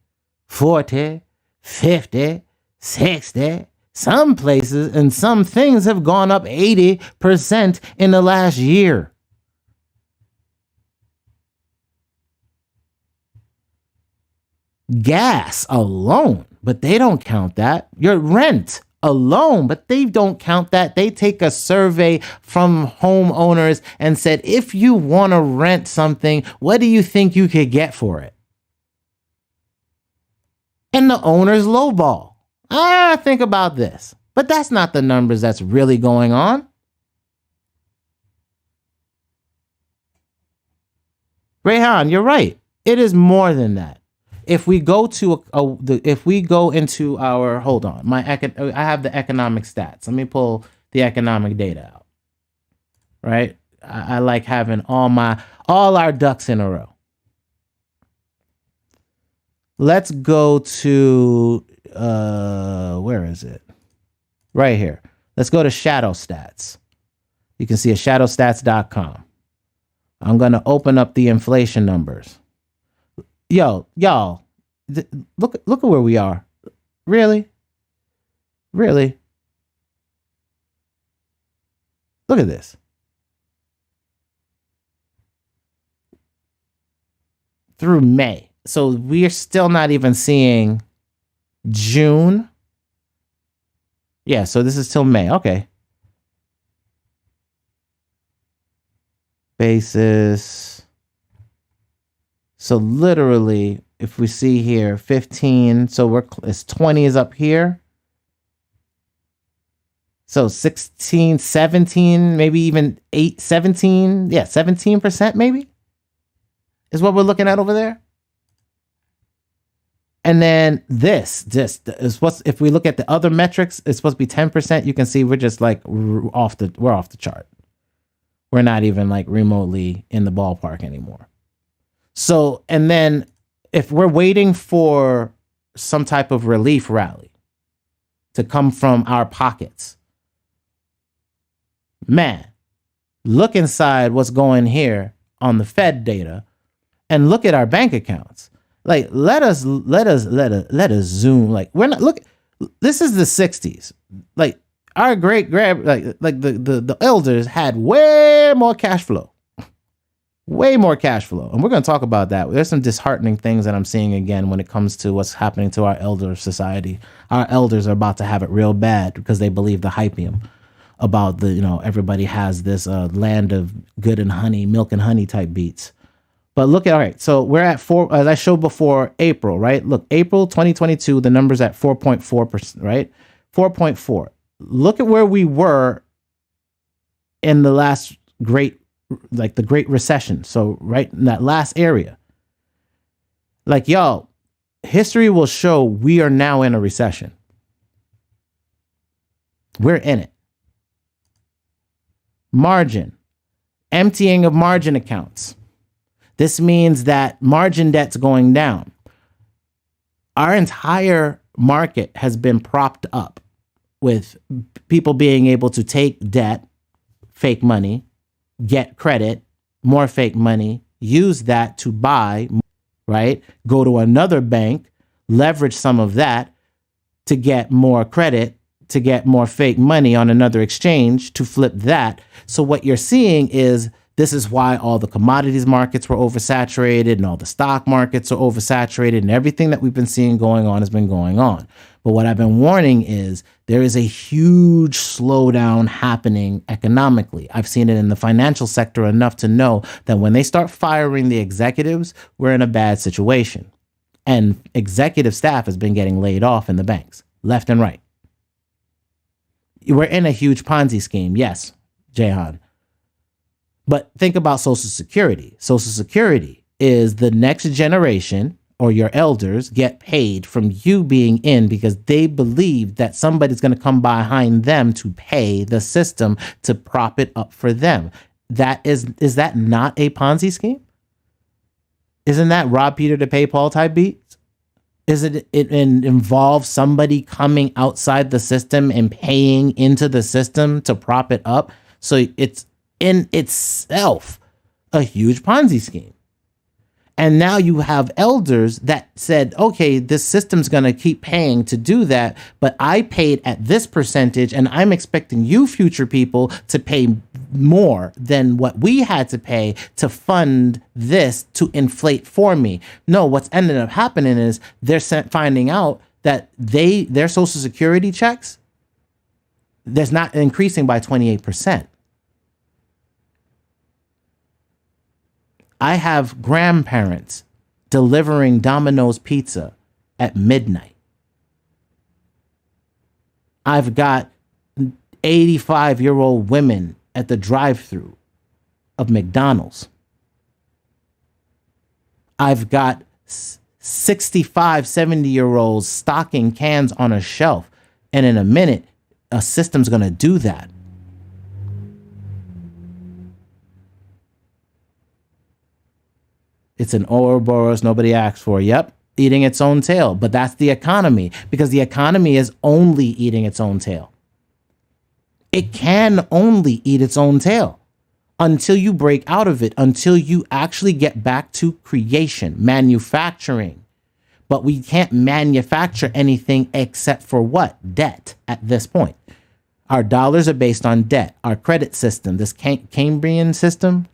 40, 50, 60, some places and some things have gone up 80% in the last year. Gas alone, but they don't count that. Your rent alone, but they don't count that. They take a survey from homeowners and said, if you want to rent something, what do you think you could get for it? And the owners lowball. Think about this. But that's not the numbers that's really going on. Rayhan, you're right. It is more than that. If we go to into our, hold on, I have the economic stats. Let me pull the economic data out. Right? I like having all our ducks in a row. Let's go to where is it? Right here. Let's go to Shadow Stats. You can see at shadowstats.com. I'm going to open up the inflation numbers. Y'all, look at where we are. Really? Look at this. Through May. So we're still not even seeing June. Yeah, so this is till May. Okay. Basis. So literally, if we see here, 15, so it's 20 is up here. So 16, 17, maybe even 17. Yeah, 17% maybe is what we're looking at over there. And then this is if we look at the other metrics, it's supposed to be 10%. You can see we're just like off the chart. We're not even like remotely in the ballpark anymore. So, and then if we're waiting for some type of relief rally to come from our pockets, man, look inside what's going here on the Fed data and look at our bank accounts. Like, let us zoom. Like, we're not, look, this is the 60s. Like, our great grand, like the elders had way more cash flow. way more cash flow. And we're going to talk about that. There's some disheartening things that I'm seeing again when it comes to what's happening to our elder society. Our elders are about to have it real bad because they believe the hypium about the, everybody has this land of good and honey, milk and honey type beats. But look at, all right, so we're at 4, as I showed before, April, right? Look, April 2022, the number's at 4.4%, right? 4.4. Look at where we were in the last the Great Recession. So right in that last area. Like, y'all, history will show we are now in a recession. We're in it. Margin. Emptying of margin accounts. This means that margin debt's going down. Our entire market has been propped up with people being able to take debt, fake money, get credit, more fake money, use that to buy, right? Go to another bank, leverage some of that to get more credit, to get more fake money on another exchange, to flip that. So what you're seeing is this is why all the commodities markets were oversaturated and all the stock markets are oversaturated and everything that we've been seeing going on has been going on. But what I've been warning is there is a huge slowdown happening economically. I've seen it in the financial sector enough to know that when they start firing the executives, we're in a bad situation. And executive staff has been getting laid off in the banks, left and right. We're in a huge Ponzi scheme. Yes, Jahan. But think about Social Security. Social Security is the next generation, or your elders get paid from you being in because they believe that somebody's going to come behind them to pay the system to prop it up for them. Is that not a Ponzi scheme? Isn't that rob Peter to pay Paul type beats? It involves somebody coming outside the system and paying into the system to prop it up? So it's in itself a huge Ponzi scheme. And now you have elders that said, okay, this system's going to keep paying to do that, but I paid at this percentage and I'm expecting you future people to pay more than what we had to pay to fund this to inflate for me. No, what's ended up happening is they're finding out that their Social Security checks, there's not increasing by 28%. I have grandparents delivering Domino's pizza at midnight. I've got 85-year-old women at the drive-thru of McDonald's. I've got 65, 70-year-olds stocking cans on a shelf. And in a minute, a system's going to do that. It's an Ouroboros nobody asked for. Yep, eating its own tail. But that's the economy, because the economy is only eating its own tail. It can only eat its own tail until you break out of it, until you actually get back to creation, manufacturing. But we can't manufacture anything except for what? Debt at this point. Our dollars are based on debt. Our credit system, this Cambrian system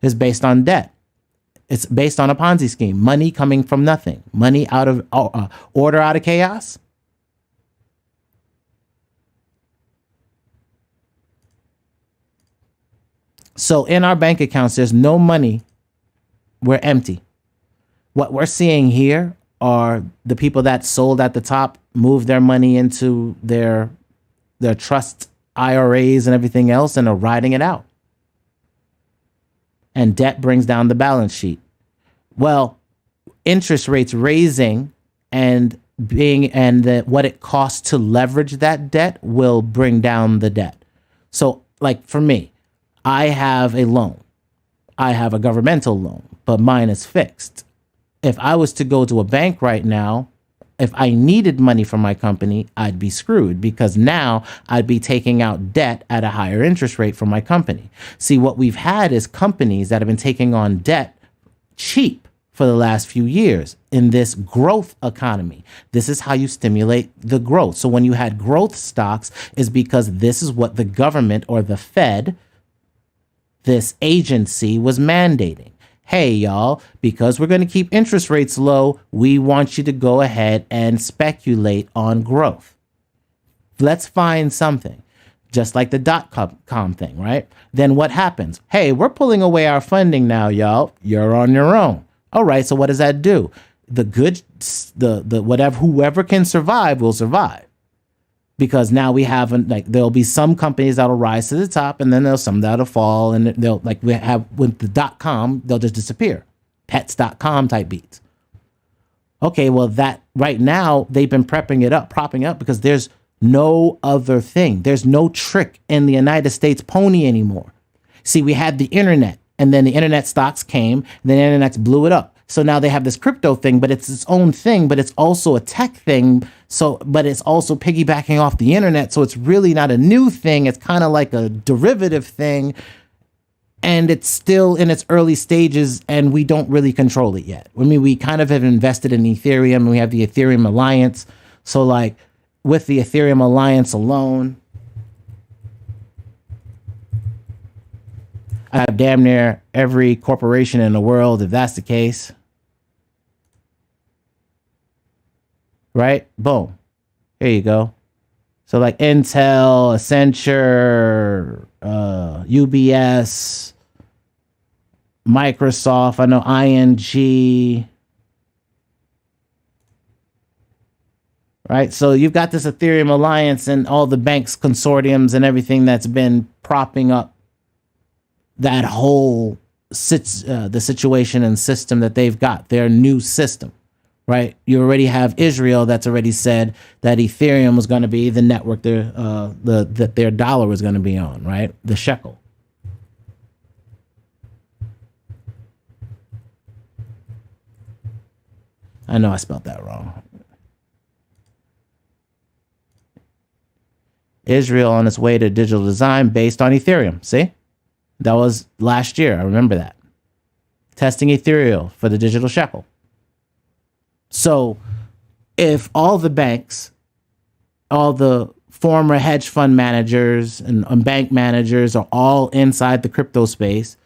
is based on debt. It's based on a Ponzi scheme. Money coming from nothing. Money out of order out of chaos. So in our bank accounts, there's no money. We're empty. What we're seeing here are the people that sold at the top, moved their money into their trust IRAs and everything else, and are riding it out. And debt brings down the balance sheet. Well, interest rates raising and what it costs to leverage that debt will bring down the debt. So, like for me, I have a loan. I have a governmental loan, but mine is fixed. If I was to go to a bank right now, if I needed money from my company, I'd be screwed, because now I'd be taking out debt at a higher interest rate from my company. See, what we've had is companies that have been taking on debt cheap for the last few years in this growth economy. This is how you stimulate the growth. So when you had growth stocks, is because this is what the government or the Fed this agency was mandating, hey, y'all, because we're going to keep interest rates low, we want you to go ahead and speculate on growth. Let's find something. Just like the .com thing, right? Then what happens? Hey, we're pulling away our funding now, y'all. You're on your own. All right, so what does that do? The good, the whatever, whoever can survive will survive. Because now we have, like, there'll be some companies that'll rise to the top, and then there's some that'll fall, and they'll, like we have with the .com, they'll just disappear. Pets.com type beats. Okay, well, that right now they've been propping up because there's no other thing. There's no trick in the United States pony anymore. See, we had the internet, and then the internet stocks came, and then the internet blew it up. So now they have this crypto thing, but it's its own thing, but it's also a tech thing. So, but it's also piggybacking off the internet. So it's really not a new thing. It's kind of like a derivative thing. And it's still in its early stages, and we don't really control it yet. I mean, we kind of have invested in Ethereum, and we have the Ethereum Alliance. So like, with the Ethereum Alliance alone, I have damn near every corporation in the world, if that's the case. Right? Boom. Here you go. So like Intel, Accenture, UBS, Microsoft, I know ING. Right? So you've got this Ethereum Alliance and all the banks, consortiums, and everything that's been propping up that whole the situation and system that they've got, their new system, right? You already have Israel that's already said that Ethereum was going to be the network that their dollar was going to be on, right? The shekel. I know I spelled that wrong. Israel on its way to digital design based on Ethereum. See? That was last year. I remember that. Testing Ethereum for the digital shekel. So if all the banks, all the former hedge fund managers and bank managers are all inside the crypto space,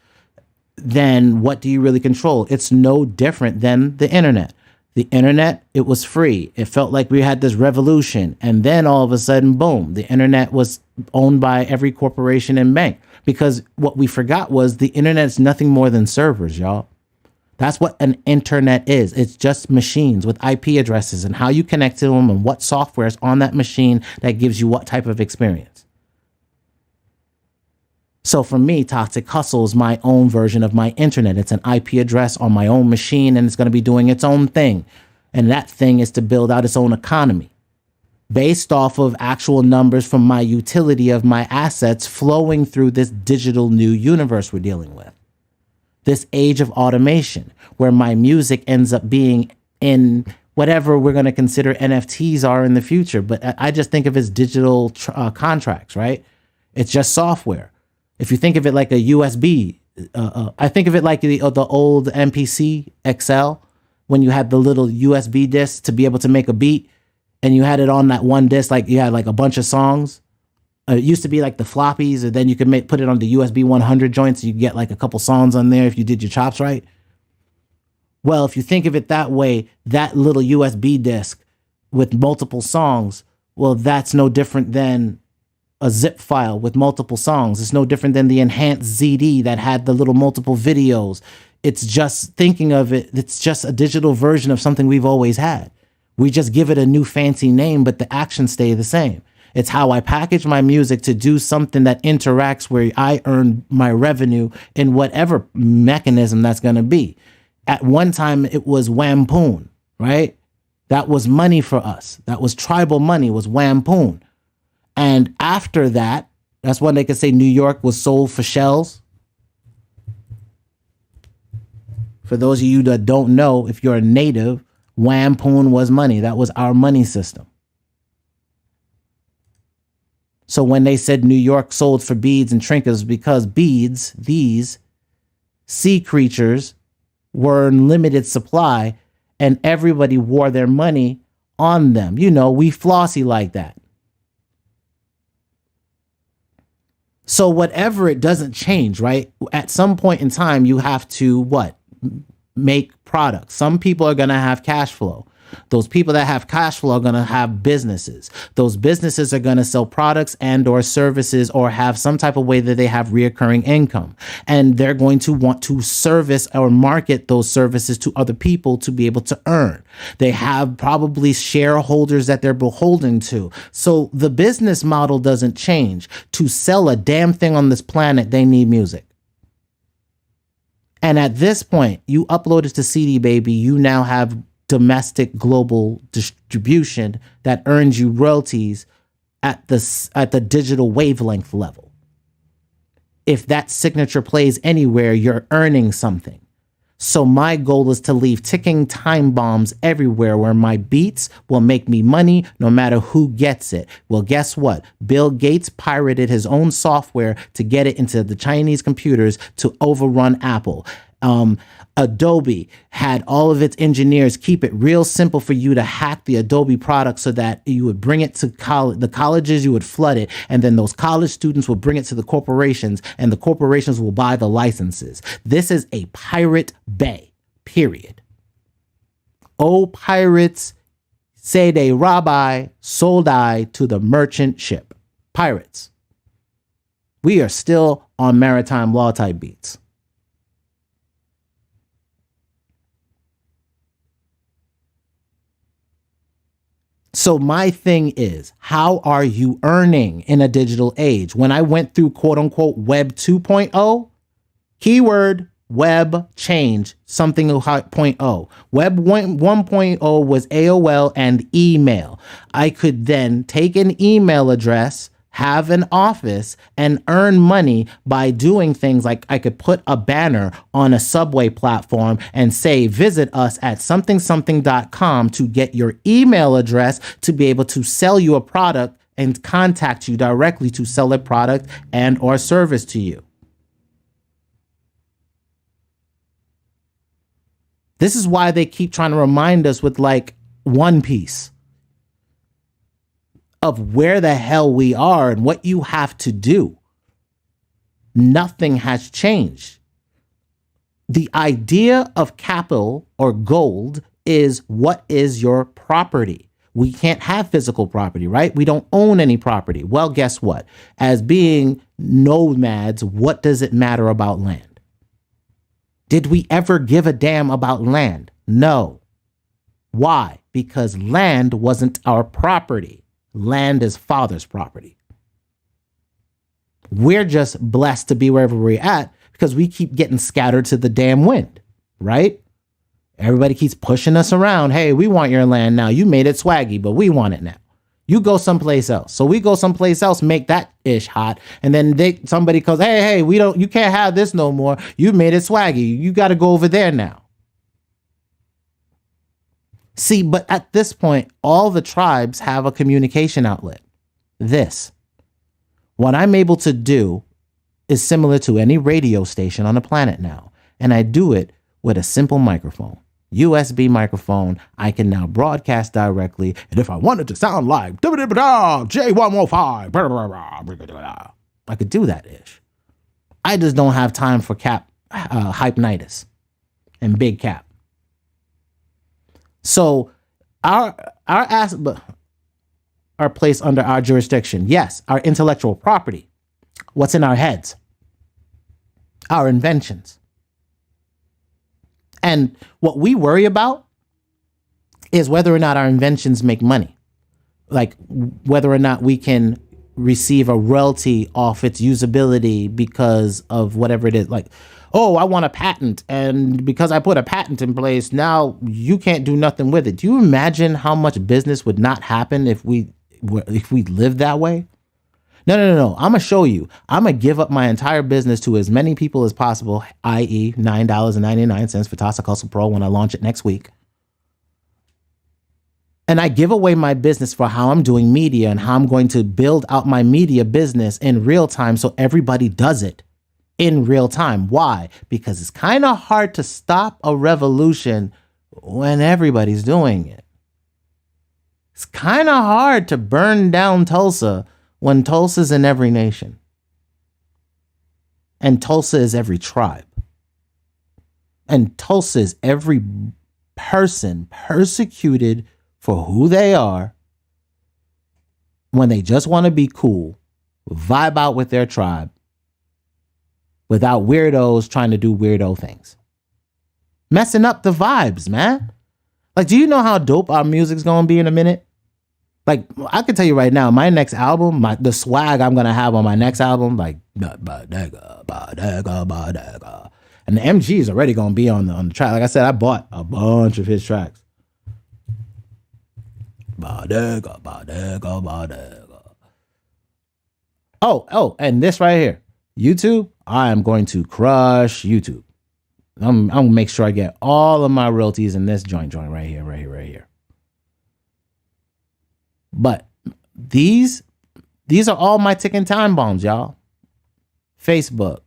then what do you really control? It's no different than the internet. The internet, it was free. It felt like we had this revolution. And then all of a sudden, boom, the internet was owned by every corporation and bank. Because what we forgot was the internet is nothing more than servers, y'all. That's what an internet is. It's just machines with IP addresses and how you connect to them and what software is on that machine that gives you what type of experience. So for me, ToxicHustle is my own version of my internet. It's an IP address on my own machine, and it's going to be doing its own thing. And that thing is to build out its own economy based off of actual numbers from my utility of my assets flowing through this digital new universe we're dealing with. This age of automation, where my music ends up being in whatever we're going to consider NFTs are in the future. But I just think of it as digital contracts, right? It's just software. If you think of it like a USB, I think of it like the old MPC XL, when you had the little USB disc to be able to make a beat, and you had it on that one disc, like you had like a bunch of songs. It used to be like the floppies, and then you could put it on the USB 100 joints. You get like a couple songs on there if you did your chops right. Well, if you think of it that way, that little USB disc with multiple songs, well, that's no different than a zip file with multiple songs. It's no different than the enhanced ZD that had the little multiple videos. It's just thinking of it, it's just a digital version of something we've always had. We just give it a new fancy name, but the actions stay the same. It's how I package my music to do something that interacts where I earn my revenue in whatever mechanism that's going to be. At one time, it was wampoon, right? That was money for us. That was tribal money, was wampoon. And after that, that's when they could say New York was sold for shells. For those of you that don't know, if you're a native, wampoon was money. That was our money system. So when they said New York sold for beads and trinkets, because beads, these sea creatures, were in limited supply, and everybody wore their money on them. You know, we flossy like that. So whatever, it doesn't change, right? At some point in time, you have to what? Make products. Some people are going to have cash flow. Those people that have cash flow are going to have businesses. Those businesses are going to sell products and or services or have some type of way that they have reoccurring income. And they're going to want to service or market those services to other people to be able to earn. They have probably shareholders that they're beholden to. So the business model doesn't change. To sell a damn thing on this planet, they need music. And at this point, you upload it to CD Baby, you now have domestic global distribution that earns you royalties at the digital wavelength level. If that signature plays anywhere, you're earning something. So my goal is to leave ticking time bombs everywhere where my beats will make me money no matter who gets it. Well, guess what? Bill Gates pirated his own software to get it into the Chinese computers to overrun Apple. Adobe had all of its engineers keep it real simple for you to hack the Adobe product so that you would bring it to the colleges, you would flood it, and then those college students will bring it to the corporations, and the corporations will buy the licenses. This is a pirate bay, period. Oh, pirates, say they rob I, sold I to the merchant ship. Pirates. We are still on maritime law type beats. So my thing is, how are you earning in a digital age? When I went through quote unquote web 2.0, keyword web change, something 0.0. Web 1.0 was AOL and email. I could then take an email address, have an office, and earn money by doing things like I could put a banner on a subway platform and say, visit us at something.com to get your email address to be able to sell you a product and contact you directly to sell a product and or service to you. This is why they keep trying to remind us with like One Piece of where the hell we are and what you have to do. Nothing has changed. The idea of capital or gold is what is your property. We can't have physical property, right? We don't own any property. Well, guess what? As being nomads, what does it matter about land? Did we ever give a damn about land? No. Why? Because land wasn't our property. Land is Father's property. We're just blessed to be wherever we're at because we keep getting scattered to the damn wind, right? Everybody keeps pushing us around. Hey, we want your land now. You made it swaggy, but we want it now. You go someplace else. So we go someplace else, make that ish hot. And then somebody goes, hey, you can't have this no more. You made it swaggy. You got to go over there now. See, but at this point, all the tribes have a communication outlet. What I'm able to do is similar to any radio station on the planet now. And I do it with a simple microphone. USB microphone. I can now broadcast directly. And if I wanted to sound like J115, I could do that ish. I just don't have time for hypenitis and big cap. So our assets are placed under our jurisdiction. Yes, our intellectual property. What's in our heads? Our inventions. And what we worry about is whether or not our inventions make money. Like whether or not we can receive a royalty off its usability because of whatever it is. Like, oh, I want a patent. And because I put a patent in place, now you can't do nothing with it. Do you imagine how much business would not happen if we lived that way? No. I'm going to show you. I'm going to give up my entire business to as many people as possible, i.e. $9.99 for ToxicHustle Pro when I launch it next week. And I give away my business for how I'm doing media and how I'm going to build out my media business in real time so everybody does it in real time. Why? Because it's kind of hard to stop a revolution when everybody's doing it. It's kind of hard to burn down Tulsa when Tulsa's in every nation. And Tulsa is every tribe. And Tulsa is every person persecuted for who they are when they just want to be cool, vibe out with their tribe without weirdos trying to do weirdo things. Messing up the vibes, man. Like, do you know how dope our music's gonna be in a minute? Like, I can tell you right now, my next album, the swag I'm gonna have on my next album, like, and the MG is already gonna be on the track. Like I said, I bought a bunch of his tracks. Oh, and this right here, YouTube. I am going to crush YouTube. I'm gonna make sure I get all of my royalties in this joint right here. But these are all my ticking time bombs, y'all. Facebook,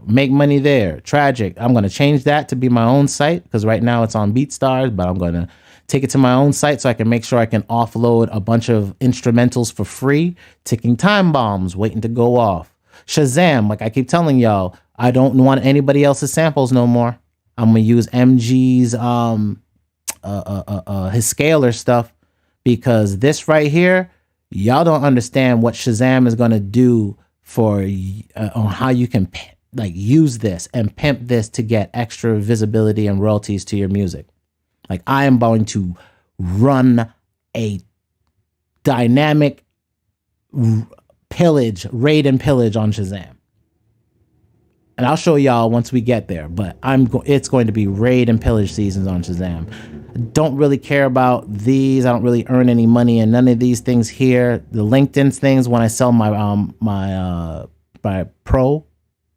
make money there. Tragic. I'm gonna change that to be my own site because right now it's on BeatStars, but I'm gonna take it to my own site so I can make sure I can offload a bunch of instrumentals for free. Ticking time bombs waiting to go off. Shazam, like I keep telling y'all, I don't want anybody else's samples no more. I'm gonna use MG's his scalar stuff because this right here, y'all don't understand what Shazam is gonna do for on how you can like use this and pimp this to get extra visibility and royalties to your music. Like I am going to run a dynamic raid and pillage on Shazam. And I'll show y'all once we get there, but it's going to be raid and pillage seasons on Shazam. Don't really care about these. I don't really earn any money in none of these things here. The LinkedIn things, when I sell my my pro,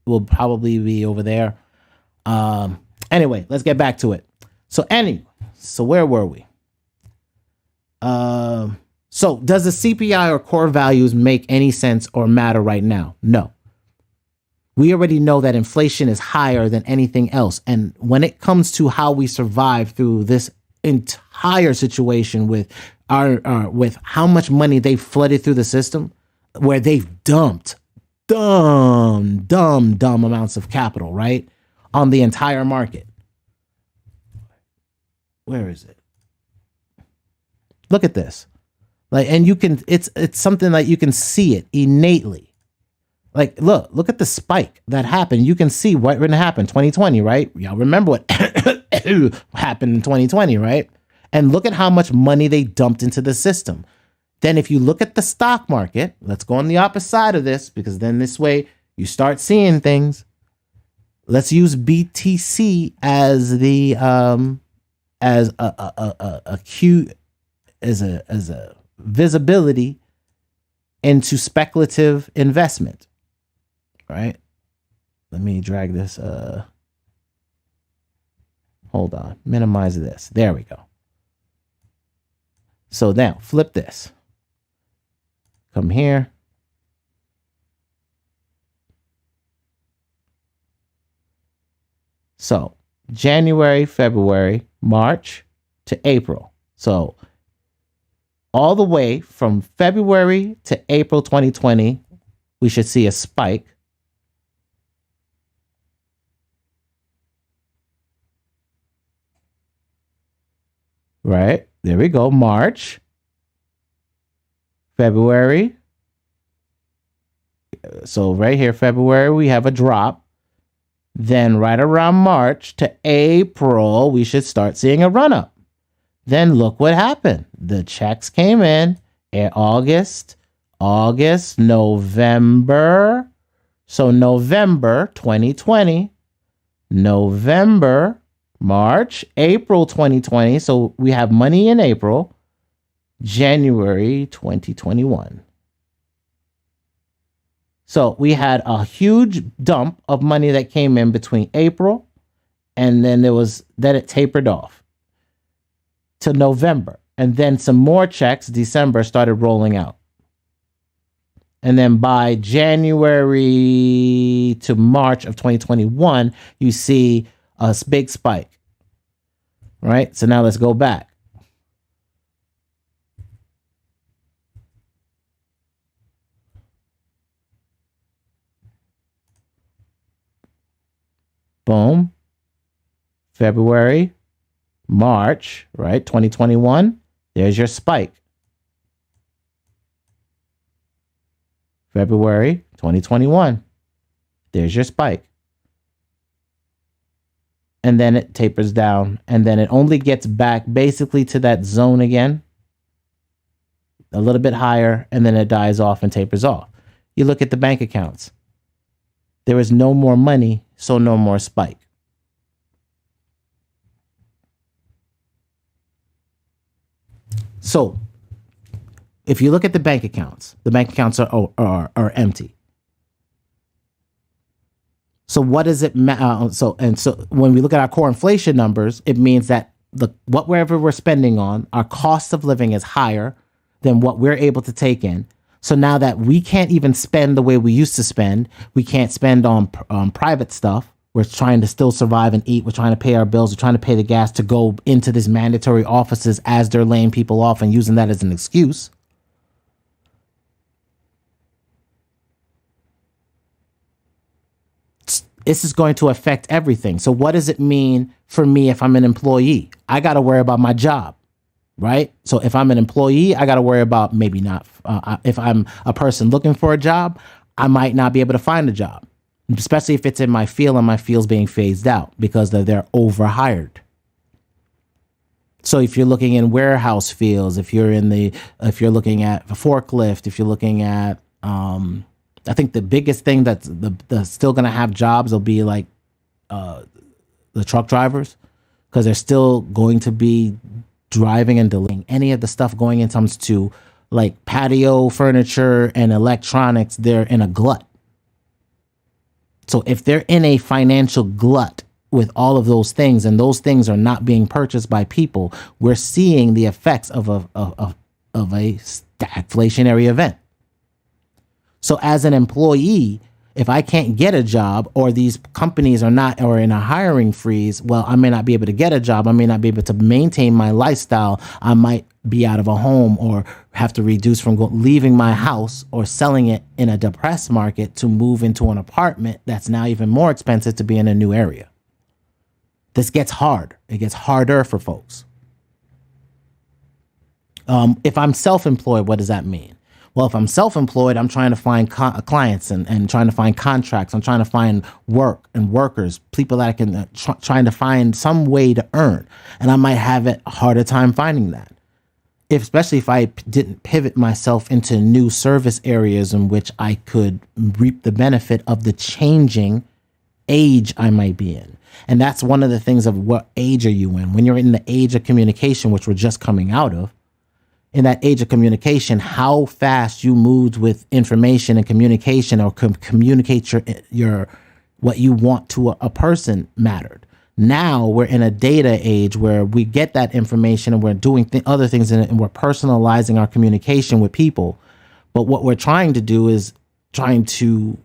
will probably be over there. Anyway, let's get back to it. So where were we? So does the CPI or core values make any sense or matter right now? No. We already know that inflation is higher than anything else. And when it comes to how we survive through this entire situation with with how much money they've flooded through the system, where they've dumped dumb amounts of capital, right? On the entire market. Where is it? Look at this. Like, and you can, it's something that you can see it innately. Like, look at the spike that happened. You can see what really happened 2020, right? Y'all remember what happened in 2020, right? And look at how much money they dumped into the system. Then if you look at the stock market, let's go on the opposite side of this, because then this way you start seeing things. Let's use BTC as the as a visibility into speculative investment. Right? Let me drag this. Hold on. Minimize this. There we go. So now flip this. Come here. So January, February, March to April. So all the way from February to April 2020, we should see a spike. Right, there we go. March, February. So right here, February, we have a drop. Then right around March to April, we should start seeing a run up. Then look what happened. The checks came in August, November. So November 2020, November, March, April 2020. So we have money in April, January 2021. So we had a huge dump of money that came in between April, and then it tapered off to November. And then some more checks, December, started rolling out. And then by January to March of 2021, you see a big spike, right? So now let's go back. Boom. February, March, right? 2021. There's your spike. February 2021. There's your spike. And then it tapers down. And then it only gets back basically to that zone again. A little bit higher. And then it dies off and tapers off. You look at the bank accounts. There is no more money, so no more spike. So if you look at the bank accounts are empty. So what does it matter? So when we look at our core inflation numbers, it means that whatever we're spending on, our cost of living is higher than what we're able to take in. So now that we can't even spend the way we used to spend, we can't spend on private stuff. We're trying to still survive and eat. We're trying to pay our bills. We're trying to pay the gas to go into these mandatory offices as they're laying people off and using that as an excuse. This is going to affect everything. So what does it mean for me if I'm an employee? I got to worry about my job, right? So if I'm an employee, I got to worry about maybe not. If I'm a person looking for a job, I might not be able to find a job, especially if it's in my field and my field's being phased out because they're overhired. So if you're looking in warehouse fields, if you're looking at a forklift, if you're looking at, I think the biggest thing that's still going to have jobs will be like the truck drivers, because they're still going to be driving and delaying any of the stuff going in comes to like patio furniture and electronics. They're in a glut. So if they're in a financial glut with all of those things and those things are not being purchased by people, we're seeing the effects of a stagflationary event. So as an employee, if I can't get a job or these companies are not or in a hiring freeze, well, I may not be able to get a job. I may not be able to maintain my lifestyle. I might be out of a home or have to reduce from leaving my house or selling it in a depressed market to move into an apartment that's now even more expensive to be in a new area. This gets hard. It gets harder for folks. If I'm self-employed, what does that mean? Well, if I'm self-employed, I'm trying to find clients and trying to find contracts. I'm trying to find work and workers, people that I can trying to find some way to earn. And I might have a harder time finding that. Especially if I didn't pivot myself into new service areas in which I could reap the benefit of the changing age I might be in. And that's one of the things of what age are you in? When you're in the age of communication, which we're just coming out of, in that age of communication, how fast you moved with information and communication or communicate your what you want to a person mattered. Now we're in a data age where we get that information and we're doing other things in it and we're personalizing our communication with people. But what we're trying to do is trying to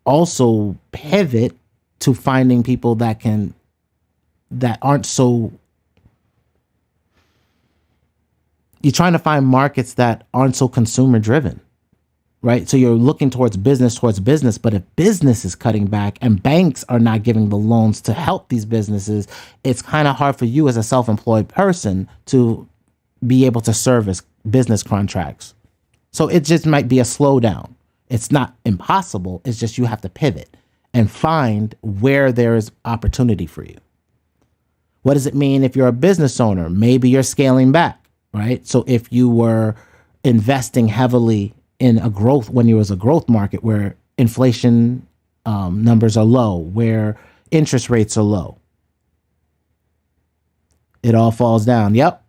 also pivot to finding people that aren't so. You're trying to find markets that aren't so consumer driven, right? So you're looking towards business, but if business is cutting back and banks are not giving the loans to help these businesses, it's kind of hard for you as a self-employed person to be able to service business contracts. So it just might be a slowdown. It's not impossible. It's just you have to pivot and find where there is opportunity for you. What does it mean if you're a business owner? Maybe you're scaling back. Right. So if you were investing heavily in when you was a growth market where inflation numbers are low, where interest rates are low, it all falls down. Yep.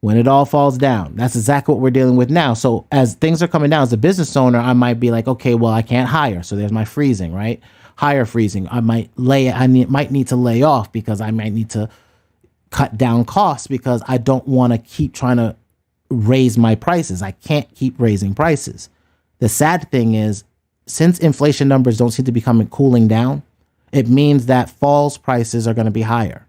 When it all falls down, that's exactly what we're dealing with now. So as things are coming down as a business owner, I might be like, OK, well, I can't hire. So there's my freezing. Right. Hire freezing. I might need to lay off because I might need to cut down costs because I don't want to keep trying to raise my prices. I can't keep raising prices. The sad thing is, since inflation numbers don't seem to be cooling down, it means that fall's prices are going to be higher,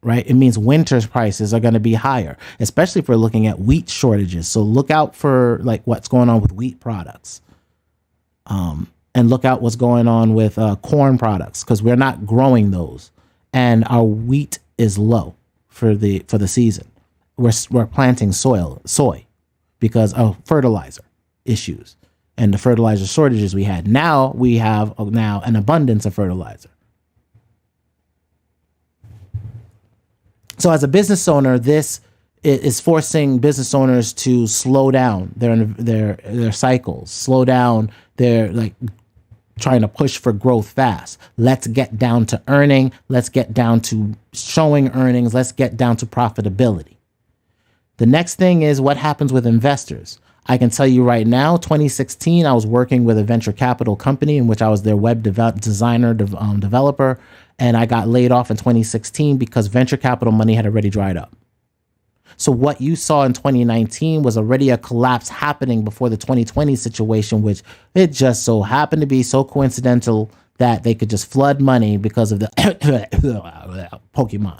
right? It means winter's prices are going to be higher, especially if we're looking at wheat shortages. So look out for like what's going on with wheat products. and look out what's going on with corn products, because we're not growing those, and our wheat is low for the season. We're planting soy because of fertilizer issues and the fertilizer shortages we had. Now we have an abundance of fertilizer. So as a business owner, this is forcing business owners to slow down their cycles, slow down their trying to push for growth fast. Let's get down to earning. Let's get down to showing earnings. Let's get down to profitability. The next thing is what happens with investors. I can tell you right now, 2016, I was working with a venture capital company in which I was their web developer, and I got laid off in 2016 because venture capital money had already dried up. So what you saw in 2019 was already a collapse happening before the 2020 situation, which it just so happened to be so coincidental that they could just flood money because of the Pokemon.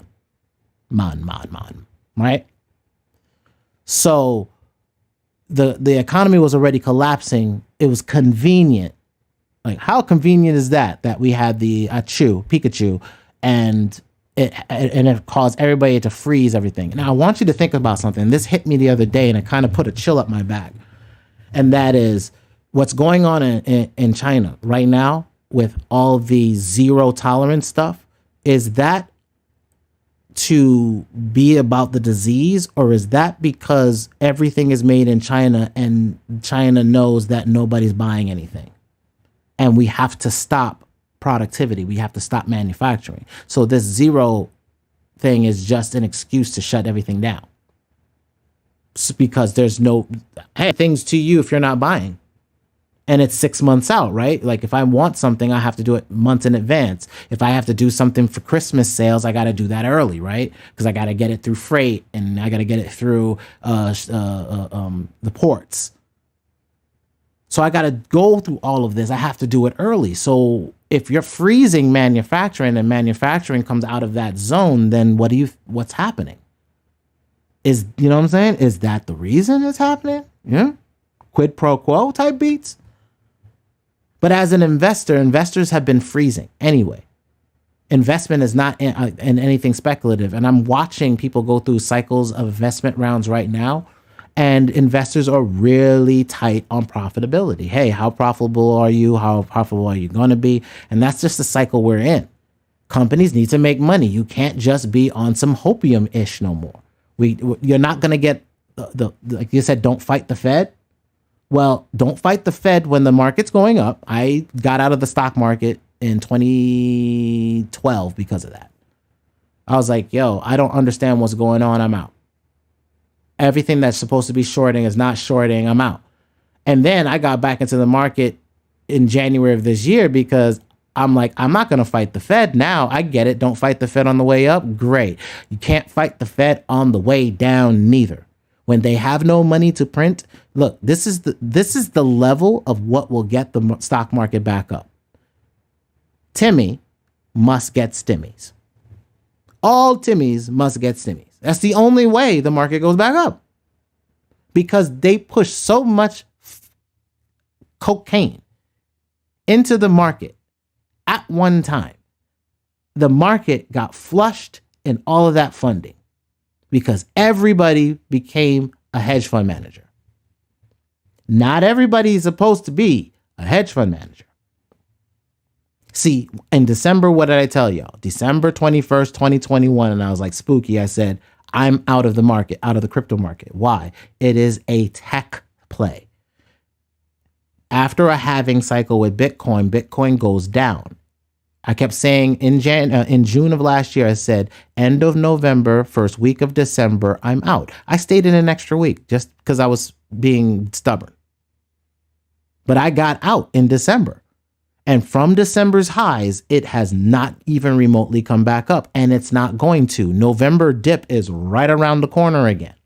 Right? So the economy was already collapsing. It was convenient. Like, how convenient is that we had the Pikachu, and it caused everybody to freeze everything. Now, I want you to think about something. This hit me the other day, and it kind of put a chill up my back. And that is what's going on in China right now with all the zero tolerance stuff. Is that to be about the disease, or is that because everything is made in China and China knows that nobody's buying anything? And we have to stop productivity. We have to stop manufacturing. So this zero thing is just an excuse to shut everything down. Because there's no things to you if you're not buying. And it's 6 months out, right? Like, if I want something, I have to do it months in advance. If I have to do something for Christmas sales, I got to do that early, right? Because I got to get it through freight, and I got to get it through the ports. So I got to go through all of this. I have to do it early. So if you're freezing manufacturing and manufacturing comes out of that zone, then what's happening? You know what I'm saying? Is that the reason it's happening? Yeah. Quid pro quo type beats. But as an investor, investors have been freezing anyway. Investment is not in anything speculative. And I'm watching people go through cycles of investment rounds right now. And investors are really tight on profitability. Hey, how profitable are you? How profitable are you going to be? And that's just the cycle we're in. Companies need to make money. You can't just be on some hopium-ish no more. You're not going to get, like you said, don't fight the Fed. Well, don't fight the Fed when the market's going up. I got out of the stock market in 2012 because of that. I was like, yo, I don't understand what's going on. I'm out. Everything that's supposed to be shorting is not shorting. I'm out. And then I got back into the market in January of this year because I'm like, I'm not going to fight the Fed now. I get it. Don't fight the Fed on the way up. Great. You can't fight the Fed on the way down neither. When they have no money to print, look, this is the level of what will get the stock market back up. Timmy must get stimmies. All Timmys must get stimmies. That's the only way the market goes back up. Because they push so much cocaine into the market at one time. The market got flushed in all of that funding because everybody became a hedge fund manager. Not everybody is supposed to be a hedge fund manager. See, in December, what did I tell y'all? December 21st, 2021, and I was like, spooky. I said, I'm out of the market, out of the crypto market. Why? It is a tech play. After a halving cycle with Bitcoin, Bitcoin goes down. I kept saying in June of last year, I said, end of November, first week of December, I'm out. I stayed in an extra week just because I was being stubborn. But I got out in December. And from December's highs, it has not even remotely come back up. And it's not going to. November dip is right around the corner again.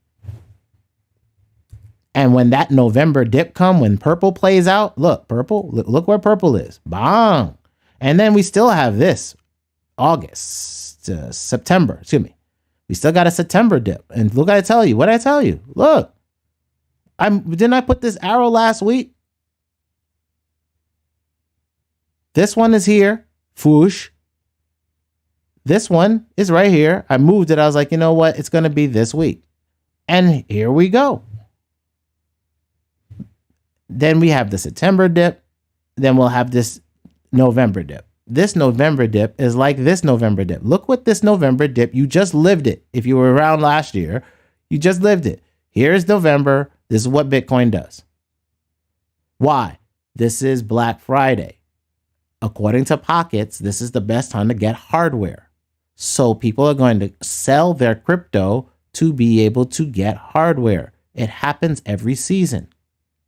And when that November dip when purple plays out, look where purple is. Bang. And then we still have this September, excuse me. We still got a September dip. And look, what did I tell you? Look, didn't I put this arrow last week? This one is here. Foosh. This one is right here. I moved it. I was like, you know what? It's going to be this week. And here we go. Then we have the September dip. Then we'll have this November dip. This November dip is like this November dip. Look what this November dip, you just lived it. If you were around last year, you just lived it. Here's November. This is what Bitcoin does. Why? This is Black Friday. According to Pockets, this is the best time to get hardware. So people are going to sell their crypto to be able to get hardware. It happens every season.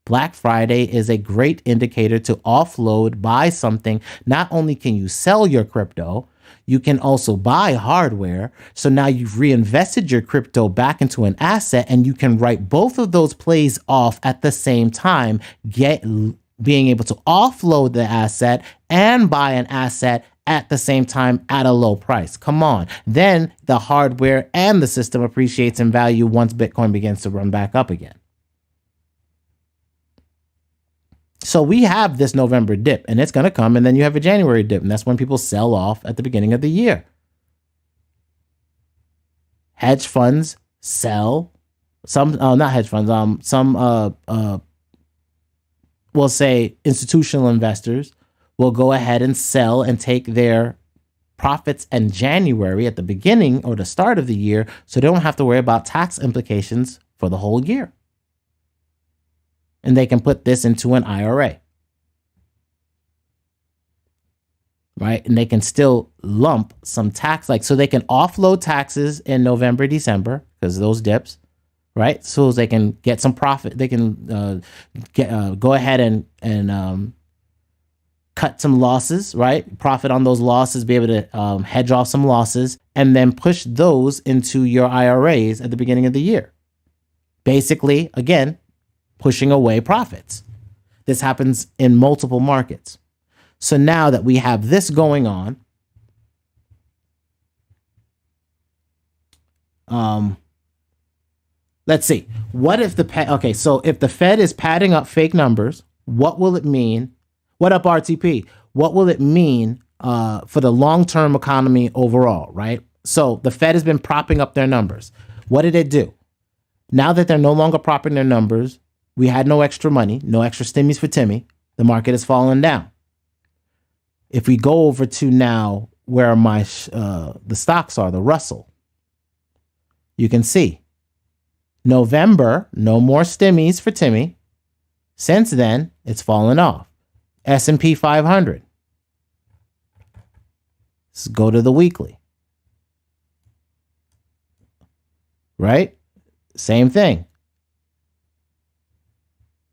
Black Friday is a great indicator to offload, buy something. Not only can you sell your crypto, you can also buy hardware. So now you've reinvested your crypto back into an asset, and you can write both of those plays off at the same time, being able to offload the asset and buy an asset at the same time at a low price. Come on. Then the hardware and the system appreciates in value once Bitcoin begins to run back up again. So we have this November dip, and it's going to come, and then you have a January dip, and that's when people sell off at the beginning of the year. Hedge funds sell not hedge funds, we'll say institutional investors will go ahead and sell and take their profits in January at the beginning or the start of the year, so they don't have to worry about tax implications for the whole year. And they can put this into an IRA. Right? And they can still lump some tax, so they can offload taxes in November, December, because those dips, right? So they can get some profit. They can go ahead and cut some losses, right? Profit on those losses, be able to hedge off some losses, and then push those into your IRAs at the beginning of the year. Basically, again, pushing away profits. This happens in multiple markets. So now that we have this going on, let's see. What if so if the Fed is padding up fake numbers, what will it mean? What up, RTP? What will it mean for the long-term economy overall, right? So the Fed has been propping up their numbers. What did it do? Now that they're no longer propping their numbers, we had no extra money, no extra stimmies for Timmy. The market has fallen down. If we go over to now where my the stocks are, the Russell, you can see November, no more stimmies for Timmy. Since then, it's fallen off. S&P 500. Let's go to the weekly. Right? Same thing.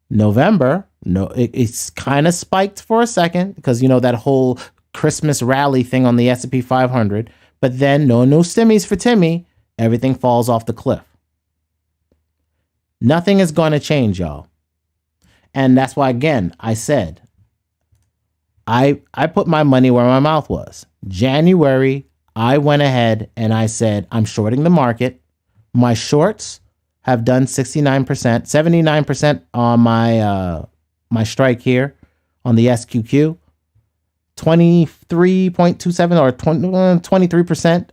November, it's kind of spiked for a second because, that whole Christmas rally thing on the S&P 500. But then no stimmies for Timmy. Everything falls off the cliff. Nothing is going to change, y'all. And that's why, again, I said, I put my money where my mouth was. January, I went ahead and I said, I'm shorting the market. My shorts have done 69%, 79% on my strike here on the SQQ, 23.27 or 23%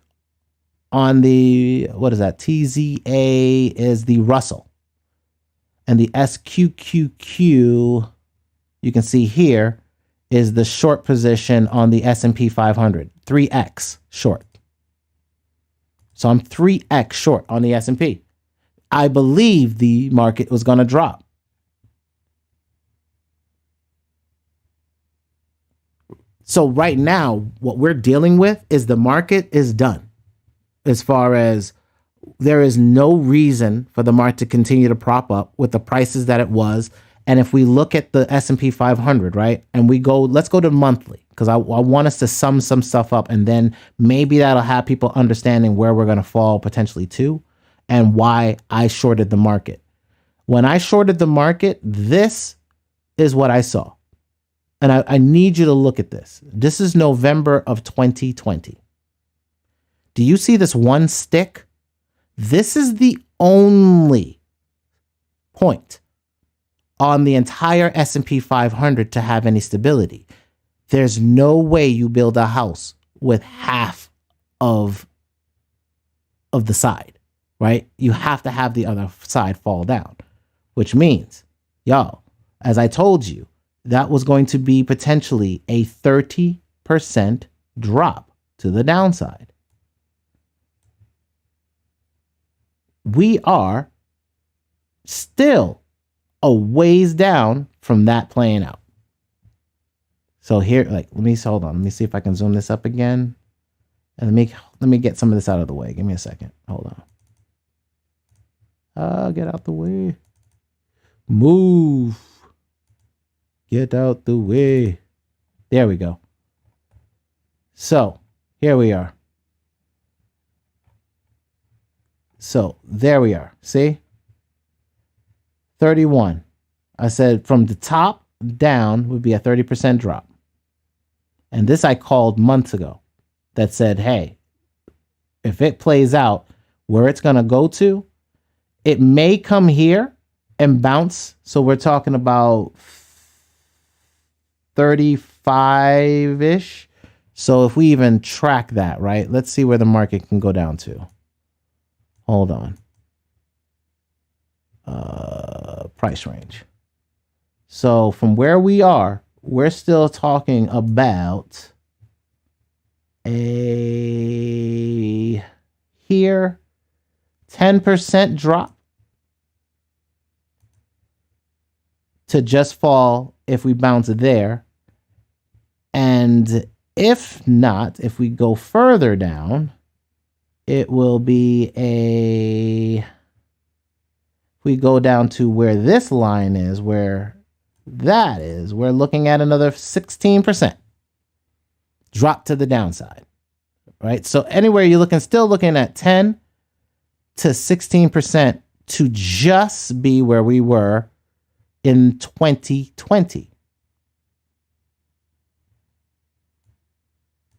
on the, what is that? TZA is the Russell. And the SQQQ, you can see here, is the short position on the S&P 500, 3x short. So I'm 3x short on the S&P. I believe the market was going to drop. So right now, what we're dealing with is the market is done. As far as there is no reason for the market to continue to prop up with the prices that it was. And if we look at the S&P 500, right, and let's go to monthly, because I want us to sum some stuff up, and then maybe that'll have people understanding where we're going to fall potentially to and why I shorted the market. When I shorted the market, this is what I saw. And I need you to look at this. This is November of 2020. Do you see this one stick? This is the only point on the entire S&P 500 to have any stability. There's no way you build a house with half of the side, right? You have to have the other side fall down, which means, y'all, as I told you, that was going to be potentially a 30% drop to the downside. We are still a ways down from that playing out. So here, like, hold on. Let me see if I can zoom this up again. And let me get some of this out of the way. Give me a second. Hold on. Get out the way. Move. Get out the way. There we go. So here we are. So there we are. See? 31. I said from the top down would be a 30% drop. And this I called months ago that said, hey, if it plays out where it's going to go to, it may come here and bounce. So we're talking about 35-ish. So if we even track that, right? Let's see where the market can go down to. Hold on. Price range. So from where we are, we're still talking about a here 10% drop to just fall if we bounce there. And if not, if we go further down, it will be we go down to where this line is, where that is, we're looking at another 16% drop to the downside, right? So anywhere you're looking, still looking at 10 to 16% to just be where we were in 2020.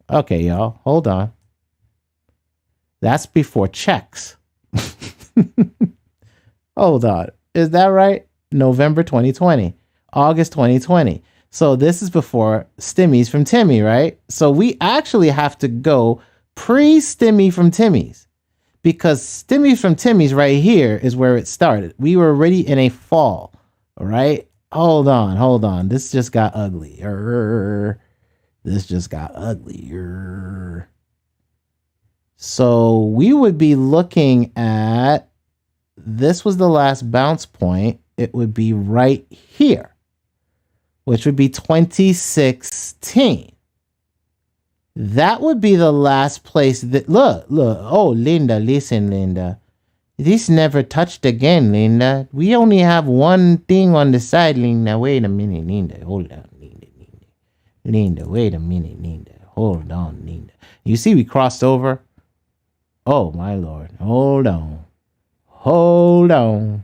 Okay, y'all, hold on. That's before checks. Hold on. Is that right? November 2020, August 2020. So this is before Stimmies from Timmy, right? So we actually have to go pre-Stimmy from Timmy's, because Stimmy from Timmy's right here is where it started. We were already in a fall, right? Hold on. This just got ugly. This just got uglier. So we would be looking at, this was the last bounce point. It would be right here, which would be 2016. That would be the last place that, look. Oh, Linda, listen, Linda. This never touched again, Linda. We only have one thing on the side, Linda. Wait a minute, Linda. Hold on, Linda. Linda, wait a minute, Linda. Hold on, Linda. You see we crossed over? Oh, my Lord. Hold on.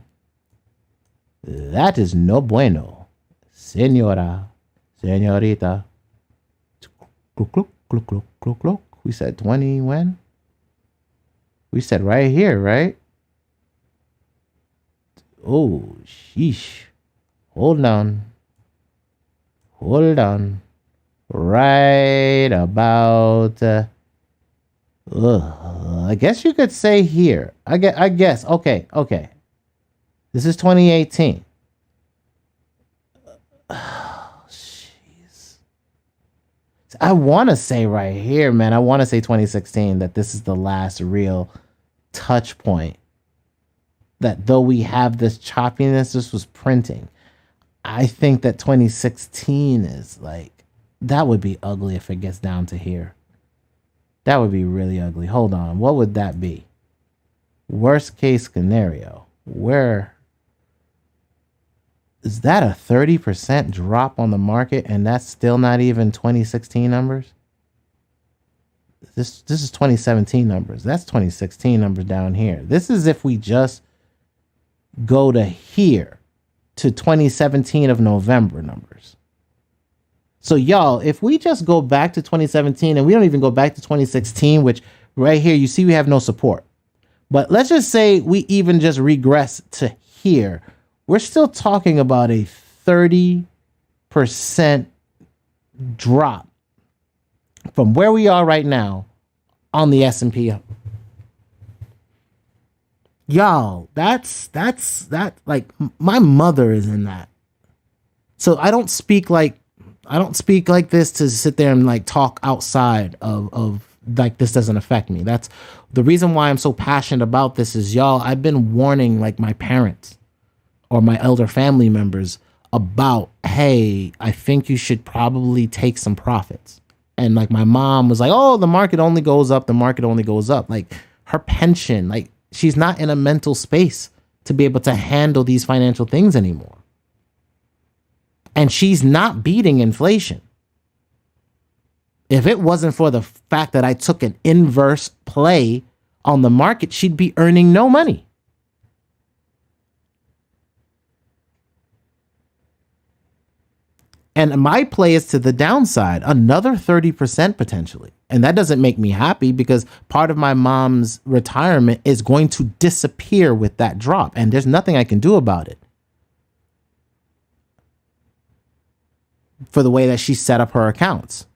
That is no bueno. Señorita. Look. We said 20 when? We said right here, right? Oh, sheesh. Hold on. Right about... I guess you could say here. I guess. Okay. This is 2018. Oh, jeez. I want to say right here, man. I want to say 2016, that this is the last real touch point. That though we have this choppiness, this was printing. I think that 2016 is like, that would be ugly if it gets down to here. That would be really ugly. Hold on. What would that be? Worst case scenario. Where is that? A 30% drop on the market, and that's still not even 2016 numbers? This is 2017 numbers. That's 2016 numbers down here. This is if we just go to here to 2017 of November numbers. So y'all, if we just go back to 2017 and we don't even go back to 2016, which right here, you see we have no support. But let's just say we even just regress to here. We're still talking about a 30% drop from where we are right now on the S&P. Y'all, that's that like my mother is in that. So I don't speak like this to sit there and like talk outside of like this doesn't affect me. That's the reason why I'm so passionate about this is y'all, I've been warning like my parents or my elder family members about, hey, I think you should probably take some profits. And like my mom was like, oh, the market only goes up, the market only goes up. Like her pension, like she's not in a mental space to be able to handle these financial things anymore. And she's not beating inflation. If it wasn't for the fact that I took an inverse play on the market, she'd be earning no money. And my play is to the downside, another 30% potentially. And that doesn't make me happy because part of my mom's retirement is going to disappear with that drop. And there's nothing I can do about it for the way that she set up her accounts.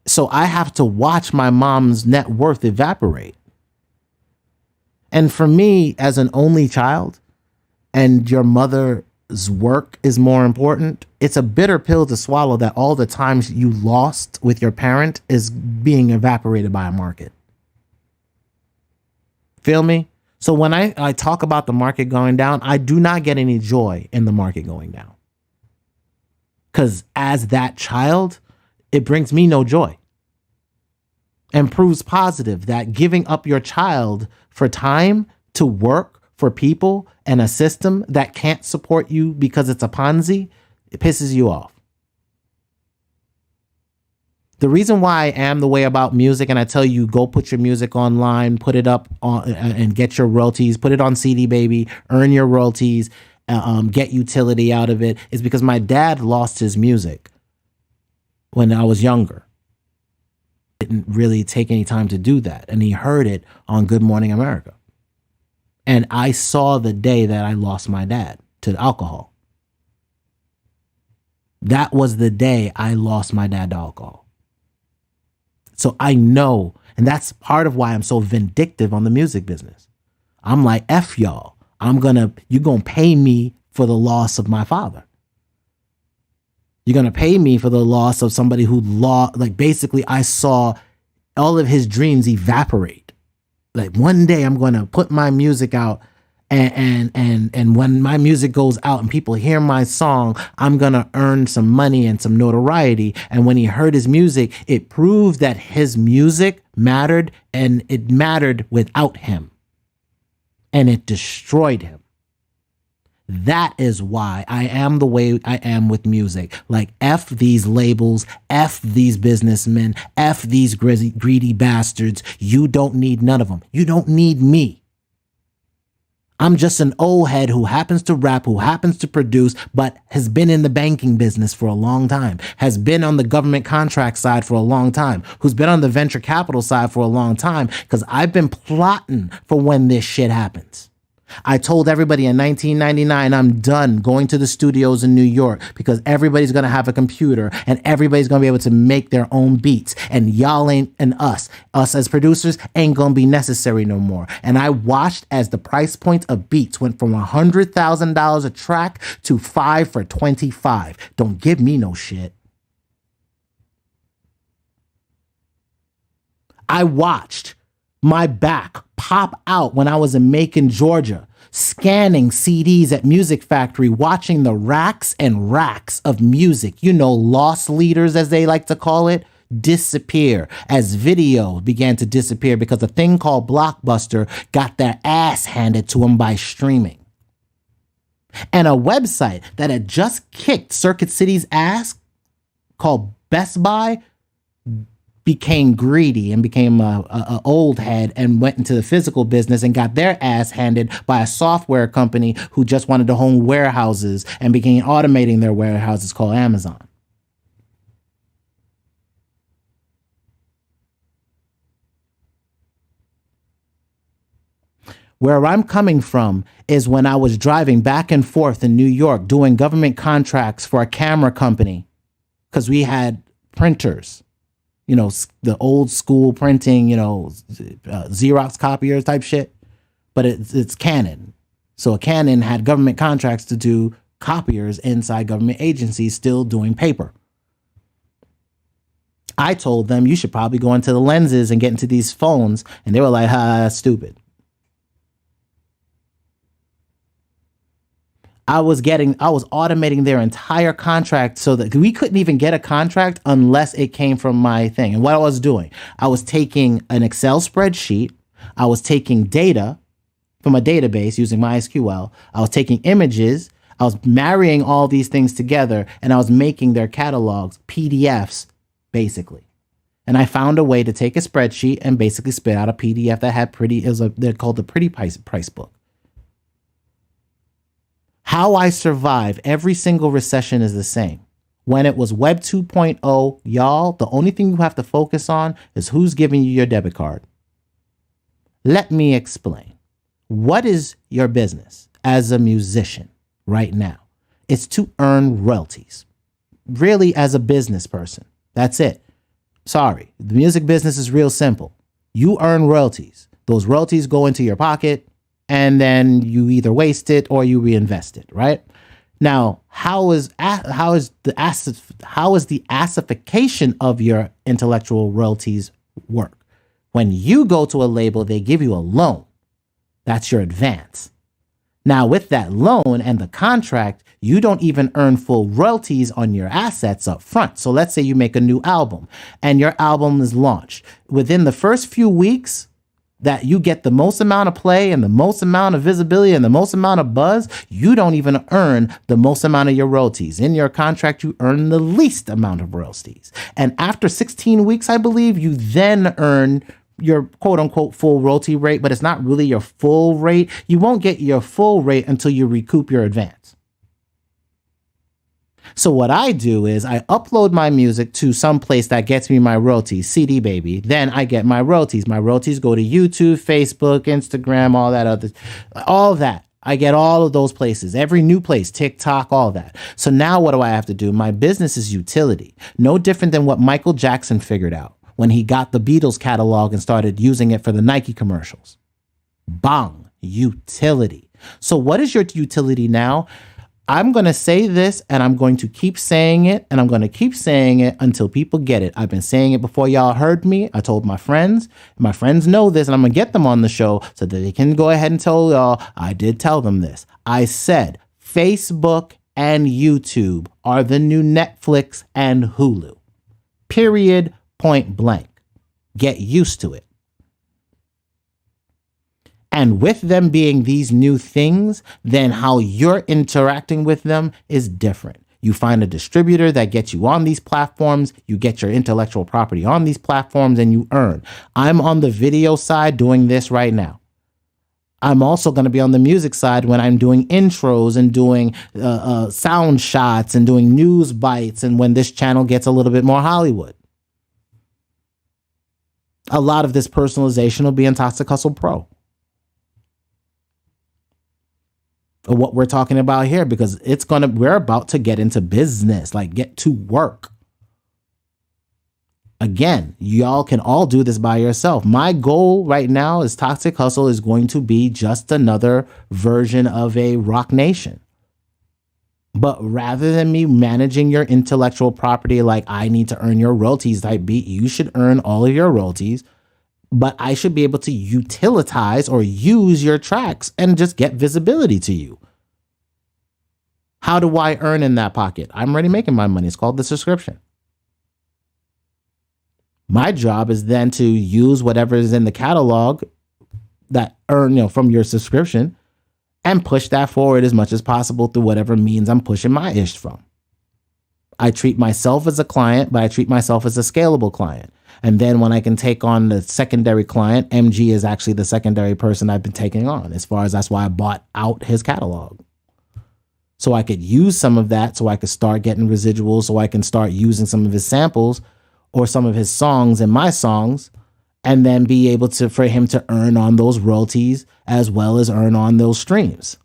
So I have to watch my mom's net worth evaporate. And for me, as an only child, and your mother's work is more important, it's a bitter pill to swallow that all the times you lost with your parent is being evaporated by a market. Feel me? So when I talk about the market going down, I do not get any joy in the market going down. Because as that child, it brings me no joy. And proves positive that giving up your child for time to work for people and a system that can't support you because it's a Ponzi, it pisses you off. The reason why I am the way about music, and I tell you, go put your music online, put it up on, and get your royalties, put it on CD Baby, earn your royalties, get utility out of it, is because my dad lost his music when I was younger. Didn't really take any time to do that. And he heard it on Good Morning America. And I saw the day that I lost my dad to alcohol. That was the day I lost my dad to alcohol. So I know, and that's part of why I'm so vindictive on the music business. I'm like, F y'all. You're gonna pay me for the loss of my father. You're going to pay me for the loss of somebody who lost, like basically I saw all of his dreams evaporate. Like one day I'm going to put my music out and when my music goes out and people hear my song, I'm going to earn some money and some notoriety. And when he heard his music, it proved that his music mattered and it mattered without him. And it destroyed him. That is why I am the way I am with music. Like, F these labels, F these businessmen, F these greedy bastards. You don't need none of them. You don't need me. I'm just an old head who happens to rap, who happens to produce, but has been in the banking business for a long time, has been on the government contract side for a long time, who's been on the venture capital side for a long time, because I've been plotting for when this shit happens. I told everybody in 1999, I'm done going to the studios in New York because everybody's going to have a computer and everybody's going to be able to make their own beats. And y'all ain't, and us as producers ain't going to be necessary no more. And I watched as the price point of beats went from $100,000 a track to 5 for 25. Don't give me no shit. I watched my back pop out when I was in Macon, Georgia, scanning CDs at Music Factory, watching the racks and racks of music, lost leaders, as they like to call it, disappear as video began to disappear because a thing called Blockbuster got their ass handed to them by streaming. And a website that had just kicked Circuit City's ass called Best Buy became greedy and became a old head and went into the physical business and got their ass handed by a software company who just wanted to own warehouses and began automating their warehouses called Amazon. Where I'm coming from is when I was driving back and forth in New York doing government contracts for a camera company because we had printers, the old school printing, Xerox copiers type shit, but it's Canon. So a Canon had government contracts to do copiers inside government agencies still doing paper. I told them you should probably go into the lenses and get into these phones. And they were like, that's stupid. I was automating their entire contract so that we couldn't even get a contract unless it came from my thing. And what I was doing, I was taking an Excel spreadsheet. I was taking data from a database using MySQL. I was taking images. I was marrying all these things together, and I was making their catalogs PDFs, basically. And I found a way to take a spreadsheet and basically spit out a PDF that had they're called the pretty price book. How I survive every single recession is the same. When it was Web 2.0, y'all, the only thing you have to focus on is who's giving you your debit card. Let me explain. What is your business as a musician right now? It's to earn royalties. Really, as a business person. That's it. Sorry. The music business is real simple. You earn royalties. Those royalties go into your pocket, and then you either waste it or you reinvest it, right? Now, how is the assification of your intellectual royalties work? When you go to a label, they give you a loan. That's your advance. Now, with that loan and the contract, you don't even earn full royalties on your assets up front. So let's say you make a new album and your album is launched. Within the first few weeks that you get the most amount of play and the most amount of visibility and the most amount of buzz, you don't even earn the most amount of your royalties. In your contract, you earn the least amount of royalties. And after 16 weeks, I believe, you then earn your quote unquote full royalty rate, but it's not really your full rate. You won't get your full rate until you recoup your advance. So what I do is I upload my music to some place that gets me my royalties, CD Baby. Then I get my royalties. My royalties go to YouTube, Facebook, Instagram, all that. I get all of those places, every new place, TikTok, all that. So now what do I have to do? My business is utility. No different than what Michael Jackson figured out when he got the Beatles catalog and started using it for the Nike commercials. Bang, utility. So what is your utility now? I'm going to say this and I'm going to keep saying it and I'm going to keep saying it until people get it. I've been saying it before y'all heard me. I told my friends. My friends know this and I'm going to get them on the show so that they can go ahead and tell y'all I did tell them this. I said Facebook and YouTube are the new Netflix and Hulu. Period. Point blank. Get used to it. And with them being these new things, then how you're interacting with them is different. You find a distributor that gets you on these platforms, you get your intellectual property on these platforms, and you earn. I'm on the video side doing this right now. I'm also going to be on the music side when I'm doing intros and doing sound shots and doing news bites, and when this channel gets a little bit more Hollywood. A lot of this personalization will be in Toxic Hustle Pro. What we're talking about here, because we're about to get into business, like get to work. Again, y'all can all do this by yourself. My goal right now is Toxic Hustle is going to be just another version of a Rock Nation. But rather than me managing your intellectual property like I need to earn your royalties type beat, you should earn all of your royalties. But I should be able to utilize or use your tracks and just get visibility to you. How do I earn in that pocket? I'm already making my money. It's called the subscription. My job is then to use whatever is in the catalog that earn, from your subscription and push that forward as much as possible through whatever means I'm pushing my ish from. I treat myself as a client, but I treat myself as a scalable client. And then when I can take on the secondary client, MG is actually the secondary person I've been taking on, as far as that's why I bought out his catalog. So I could use some of that, so I could start getting residuals, so I can start using some of his samples or some of his songs in my songs and then be able to, for him to earn on those royalties as well as earn on those streams.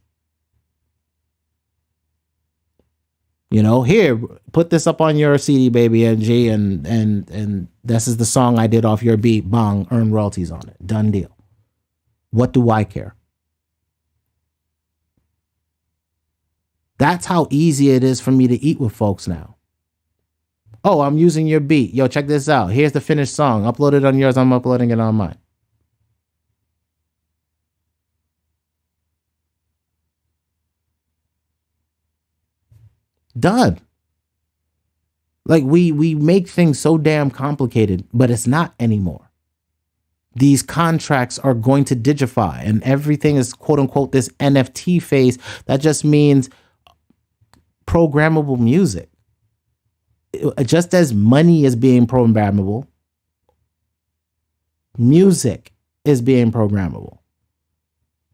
You know, here, put this up on your CD, baby, NG, and this is the song I did off your beat. Bong, earn royalties on it. Done deal. What do I care? That's how easy it is for me to eat with folks now. Oh, I'm using your beat. Yo, check this out. Here's the finished song. Upload it on yours. I'm uploading it on mine. Done. Like we make things so damn complicated, but it's not anymore. These contracts are going to digify, and everything is quote unquote this NFT phase. That just means programmable music. Just as money is being programmable, music is being programmable.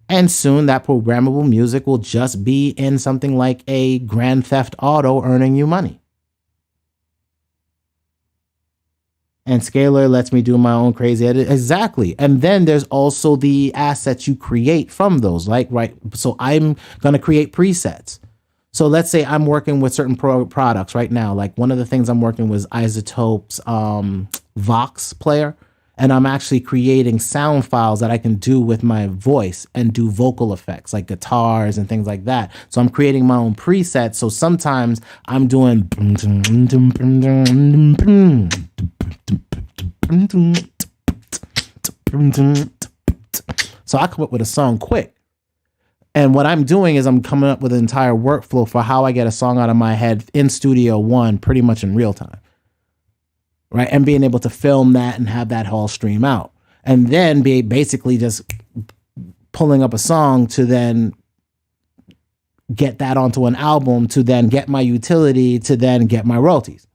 And soon that programmable music will just be in something like a Grand Theft Auto earning you money. And Scalar lets me do my own crazy edit. Exactly. And then there's also the assets you create from those. Like, right. So I'm going to create presets. So let's say I'm working with certain products right now. Like one of the things I'm working with is iZotope's Vox player. And I'm actually creating sound files that I can do with my voice and do vocal effects like guitars and things like that. So I'm creating my own presets. So sometimes I'm doing. So I come up with a song quick. And what I'm doing is I'm coming up with an entire workflow for how I get a song out of my head in Studio One pretty much in real time. Right. And being able to film that and have that whole stream out. And then be basically just pulling up a song to then get that onto an album, to then get my utility, to then get my royalties.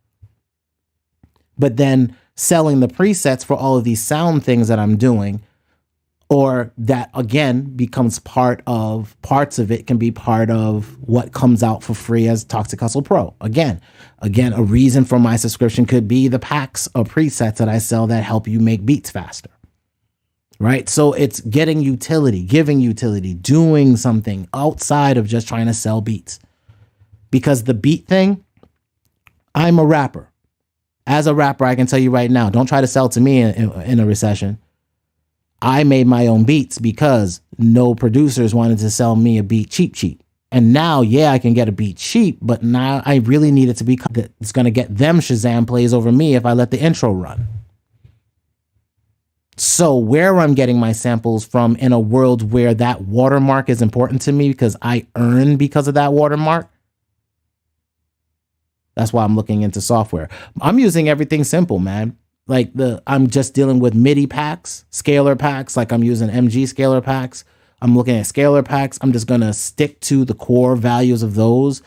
But then selling the presets for all of these sound things that I'm doing, or that again becomes parts of it can be part of what comes out for free as Toxic Hustle Pro. Again, a reason for my subscription could be the packs of presets that I sell that help you make beats faster. Right? So it's getting utility, giving utility, doing something outside of just trying to sell beats. Because the beat thing, I'm a rapper. As a rapper, I can tell you right now, don't try to sell to me in a recession. I made my own beats because no producers wanted to sell me a beat cheap. And now, yeah, I can get a beat cheap, but now I really need it to be it's going to get them Shazam plays over me if I let the intro run. So where I'm getting my samples from in a world where that watermark is important to me because I earn because of that watermark, that's why I'm looking into software. I'm using everything simple, man. Like I'm just dealing with MIDI packs, scalar packs, like I'm using MG scalar packs. I'm looking at scalar packs. I'm just going to stick to the core values of those,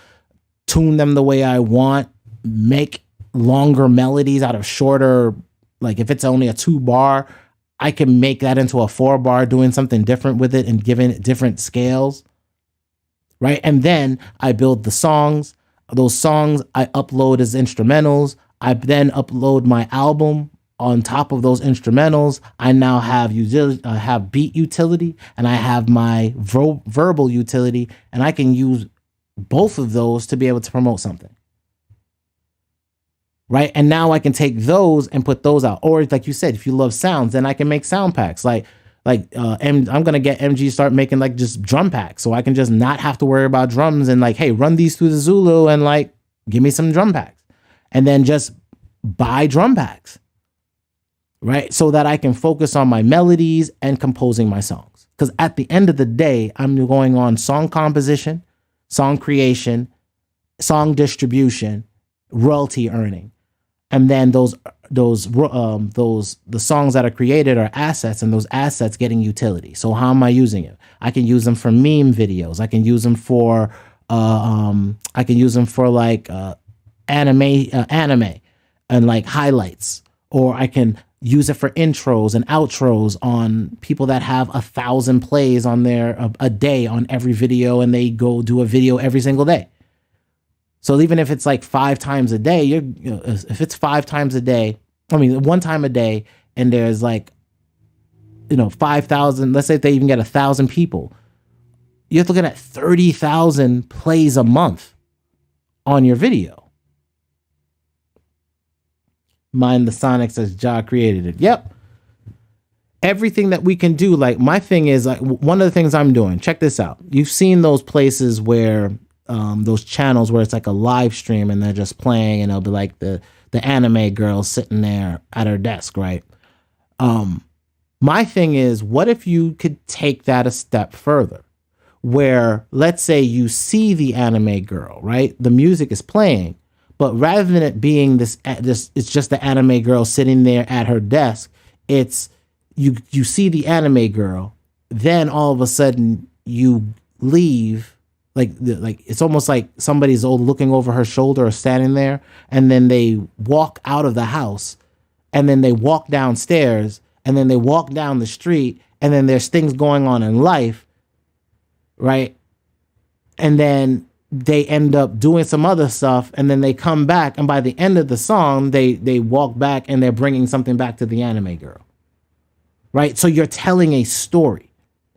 tune them the way I want, make longer melodies out of shorter, like if it's only a 2-bar, I can make that into a 4-bar, doing something different with it and giving it different scales, right? And then I build the songs. Those songs I upload as instrumentals. I then upload my album on top of those instrumentals. I now have have beat utility and I have my verbal utility, and I can use both of those to be able to promote something. Right? And now I can take those and put those out. Or like you said, if you love sounds, then I can make sound packs. I'm going to get MG start making like just drum packs. So I can just not have to worry about drums and like, hey, run these through the Zulu and like, give me some drum packs. And then just buy drum packs, right? So that I can focus on my melodies and composing my songs. Because at the end of the day, I'm going on song composition, song creation, song distribution, royalty earning. And then the songs that are created are assets, and those assets getting utility. So how am I using it? I can use them for meme videos. I can use them for like anime and like highlights, or I can use it for intros and outros on people that have 1,000 plays on a day on every video, and they go do a video every single day. So even if it's like 5 times a day, if it's 5 times a day, 1 time a day, and there's like 5,000, let's say if they even get 1,000 people, you're looking at 30,000 plays a month on your video. Mind the Sonic says Ja created it. Yep. Everything that we can do, like my thing is like one of the things I'm doing. Check this out. You've seen those places where those channels where it's like a live stream and they're just playing and it'll be like the anime girl sitting there at her desk, right? My thing is, what if you could take that a step further? Where let's say you see the anime girl, right? The music is playing, but rather than it being this, it's just the anime girl sitting there at her desk. It's you see the anime girl, then all of a sudden you leave, like it's almost like somebody's looking over her shoulder or standing there, and then they walk out of the house, and then they walk downstairs, and then they walk down the street, and then there's things going on in life, right? And then they end up doing some other stuff, and then they come back, and by the end of the song, they walk back and they're bringing something back to the anime girl. Right? So you're telling a story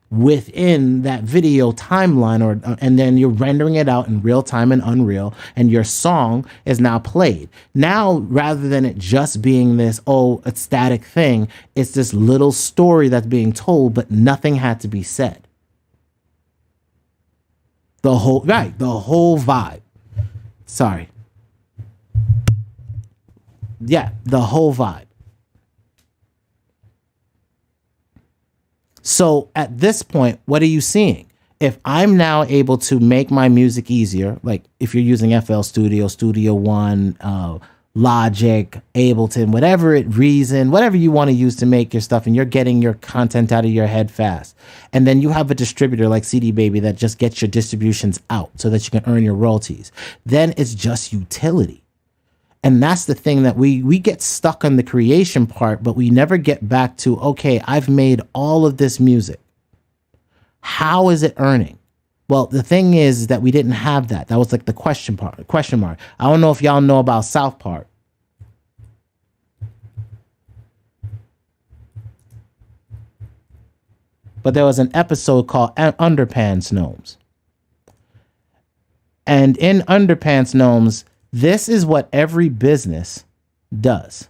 within that video timeline, and then you're rendering it out in real time and Unreal, and your song is now played. Now, rather than it just being this, a static thing, it's this little story that's being told, but nothing had to be said. The whole vibe. Sorry. Yeah, the whole vibe. So at this point, what are you seeing? If I'm now able to make my music easier, like if you're using FL Studio, Studio One, Logic, Ableton, Reason, whatever you want to use to make your stuff, and you're getting your content out of your head fast. And then you have a distributor like CD Baby that just gets your distributions out so that you can earn your royalties. Then it's just utility. And that's the thing that we get stuck on the creation part, but we never get back to, okay, I've made all of this music. How is it earning? Well, the thing is that we didn't have that. That was like the question mark. I don't know if y'all know about South Park. But there was an episode called Underpants Gnomes. And in Underpants Gnomes, this is what every business does.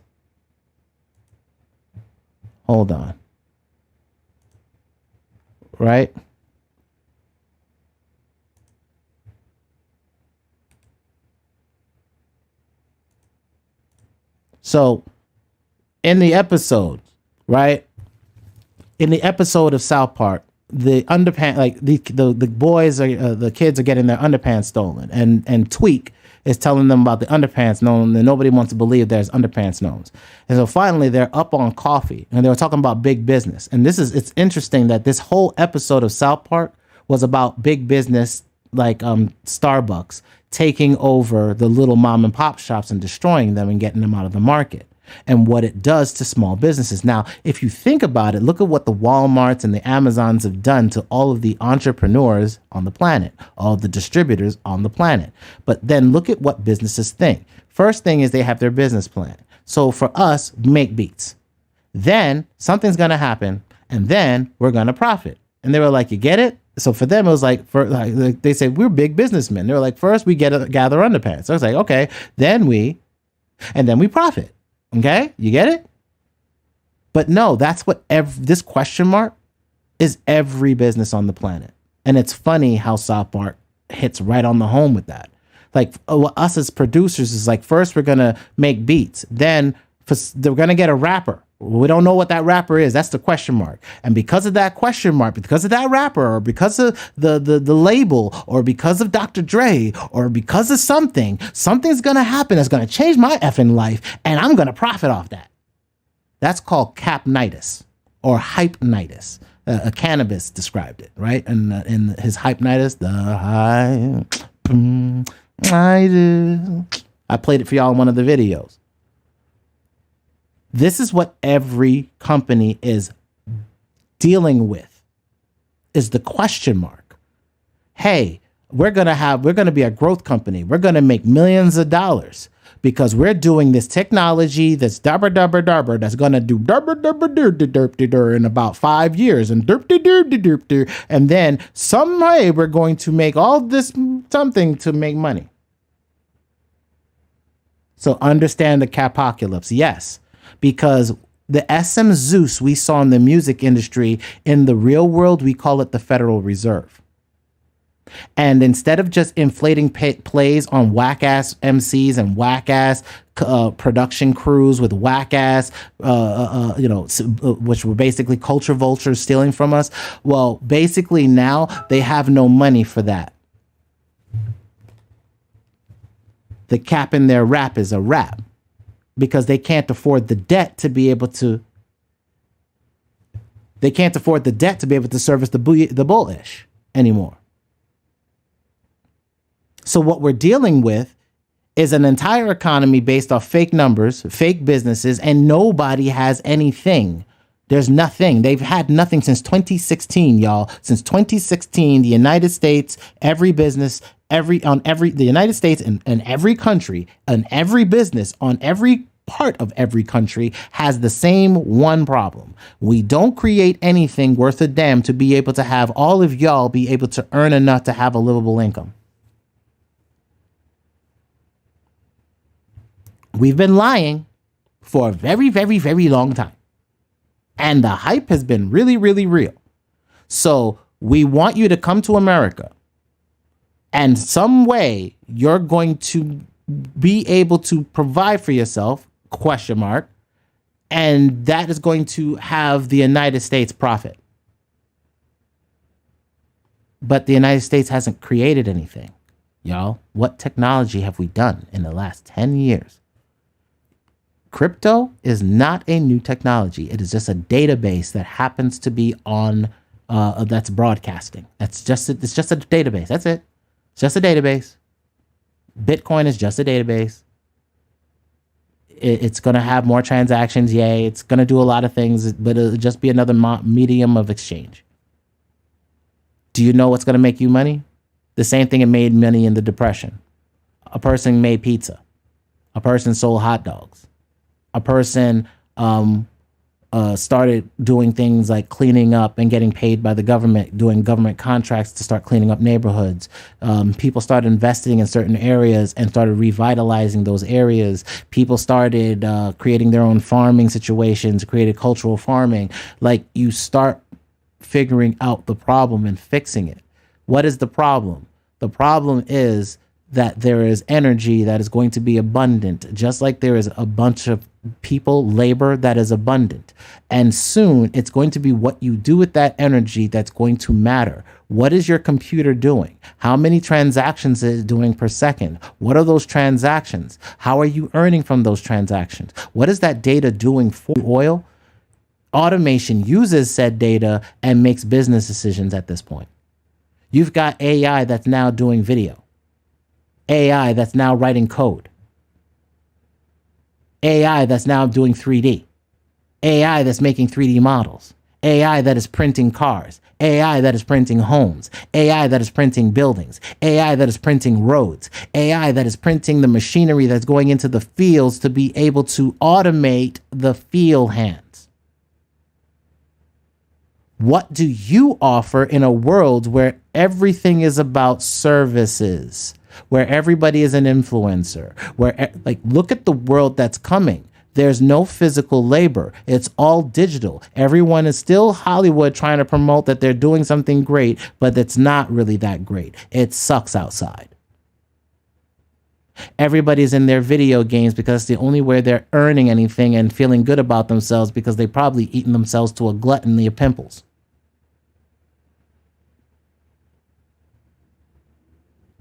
Hold on. Right? So, in the episode, right? In the episode of South Park, the underpants, like the boys are the kids are getting their underpants stolen, and Tweak is telling them about the underpants gnome, and nobody wants to believe there's underpants gnomes. And so finally they're up on coffee, and they were talking about big business. And it's interesting that this whole episode of South Park was about big business, like Starbucks taking over the little mom and pop shops and destroying them and getting them out of the market, and what it does to small businesses. Now, if you think about it, look at what the Walmarts and the Amazons have done to all of the entrepreneurs on the planet, all of the distributors on the planet. But then look at what businesses think. First thing is they have their business plan. So for us, make beats. Then something's going to happen, and then we're going to profit. And they were like, you get it? So for them, it was like, they said, we're big businessmen. They were like, first we gather underpants. So I was like, okay, then we profit. Okay, you get it? But no, that's what this question mark is every business on the planet. And it's funny how South Park hits right on the home with that. Like us as producers is like, first we're going to make beats. Then they're going to get a rapper. We don't know what that rapper is. That's the question mark. And because of that question mark, because of that rapper, or because of the label, or because of Dr. Dre, or because of something's going to happen that's going to change my effing life, and I'm going to profit off that. That's called capnitis or hypnitis. A cannabis described it, right? And in his hypnitis, I played it for y'all in one of the videos. This is what every company is dealing with, is the question mark. Hey, we're going to be a growth company. We're going to make millions of dollars. because we're doing this technology that's dabber dabber dabber that's gonna do dabber dabber derp in about 5 years and derp derp derp derp, and then some way we're going to make all this something to make money. So understand the capocalypse, yes, because the SM Zeus we saw in the music industry, in the real world, we call it the Federal Reserve. And instead of just inflating plays on whack-ass MCs and whack-ass production crews with whack-ass, which were basically culture vultures stealing from us, well, basically now they have no money for that. The cap in their rap is a rap because they can't afford the debt to be able to. They can't afford the debt to be able to service the bullish anymore. So what we're dealing with is an entire economy based off fake numbers, fake businesses, and nobody has anything. There's nothing. They've had nothing since 2016, y'all. Since 2016, the United States, every business, the United States and every country and every business on every part of every country has the same one problem. We don't create anything worth a damn to be able to have all of y'all be able to earn enough to have a livable income. We've been lying for a very, very, very long time. And the hype has been really, really real. So we want you to come to America. And some way you're going to be able to provide for yourself, ? And that is going to have the United States profit. But the United States hasn't created anything. Y'all, what technology have we done in the last 10 years? Crypto is not a new technology. It is just a database that happens to be on, that's broadcasting. It's just a database. That's it. It's just a database. Bitcoin is just a database. It's going to have more transactions. Yay. It's going to do a lot of things, but it'll just be another medium of exchange. Do you know what's going to make you money? The same thing it made money in the Depression. A person made pizza. A person sold hot dogs. A person started doing things like cleaning up and getting paid by the government, doing government contracts to start cleaning up neighborhoods. People started investing in certain areas and started revitalizing those areas. People started creating their own farming situations, created cultural farming. Like, you start figuring out the problem and fixing it. What is the problem? The problem is that there is energy that is going to be abundant, just like there is a bunch of people, labor that is abundant. And soon it's going to be what you do with that energy that's going to matter. What is your computer doing? How many transactions is it doing per second? What are those transactions? How are you earning from those transactions? What is that data doing for oil? Automation uses said data and makes business decisions at this point. You've got AI that's now doing video. AI that's now writing code. AI that's now doing 3D. AI that's making 3D models. AI that is printing cars. AI that is printing homes. AI that is printing buildings. AI that is printing roads. AI that is printing the machinery that's going into the fields to be able to automate the field hands. What do you offer in a world where everything is about services? Where everybody is an influencer, where, like, look at the world that's coming. There's no physical labor. It's all digital. Everyone is still Hollywood trying to promote that they're doing something great, but it's not really that great. It sucks outside. Everybody's in their video games because it's the only way they're earning anything and feeling good about themselves, because they probably eaten themselves to a gluttony of pimples.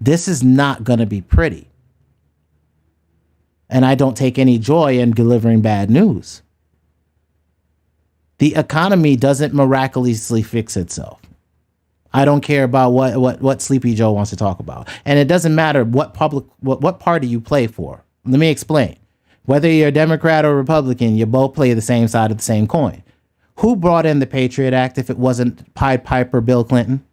This is not going to be pretty. And I don't take any joy in delivering bad news. The economy doesn't miraculously fix itself. I don't care about what Sleepy Joe wants to talk about. And it doesn't matter what party you play for. Let me explain. Whether you're a Democrat or Republican, you both play the same side of the same coin. Who brought in the Patriot Act if it wasn't Pied Piper Bill Clinton?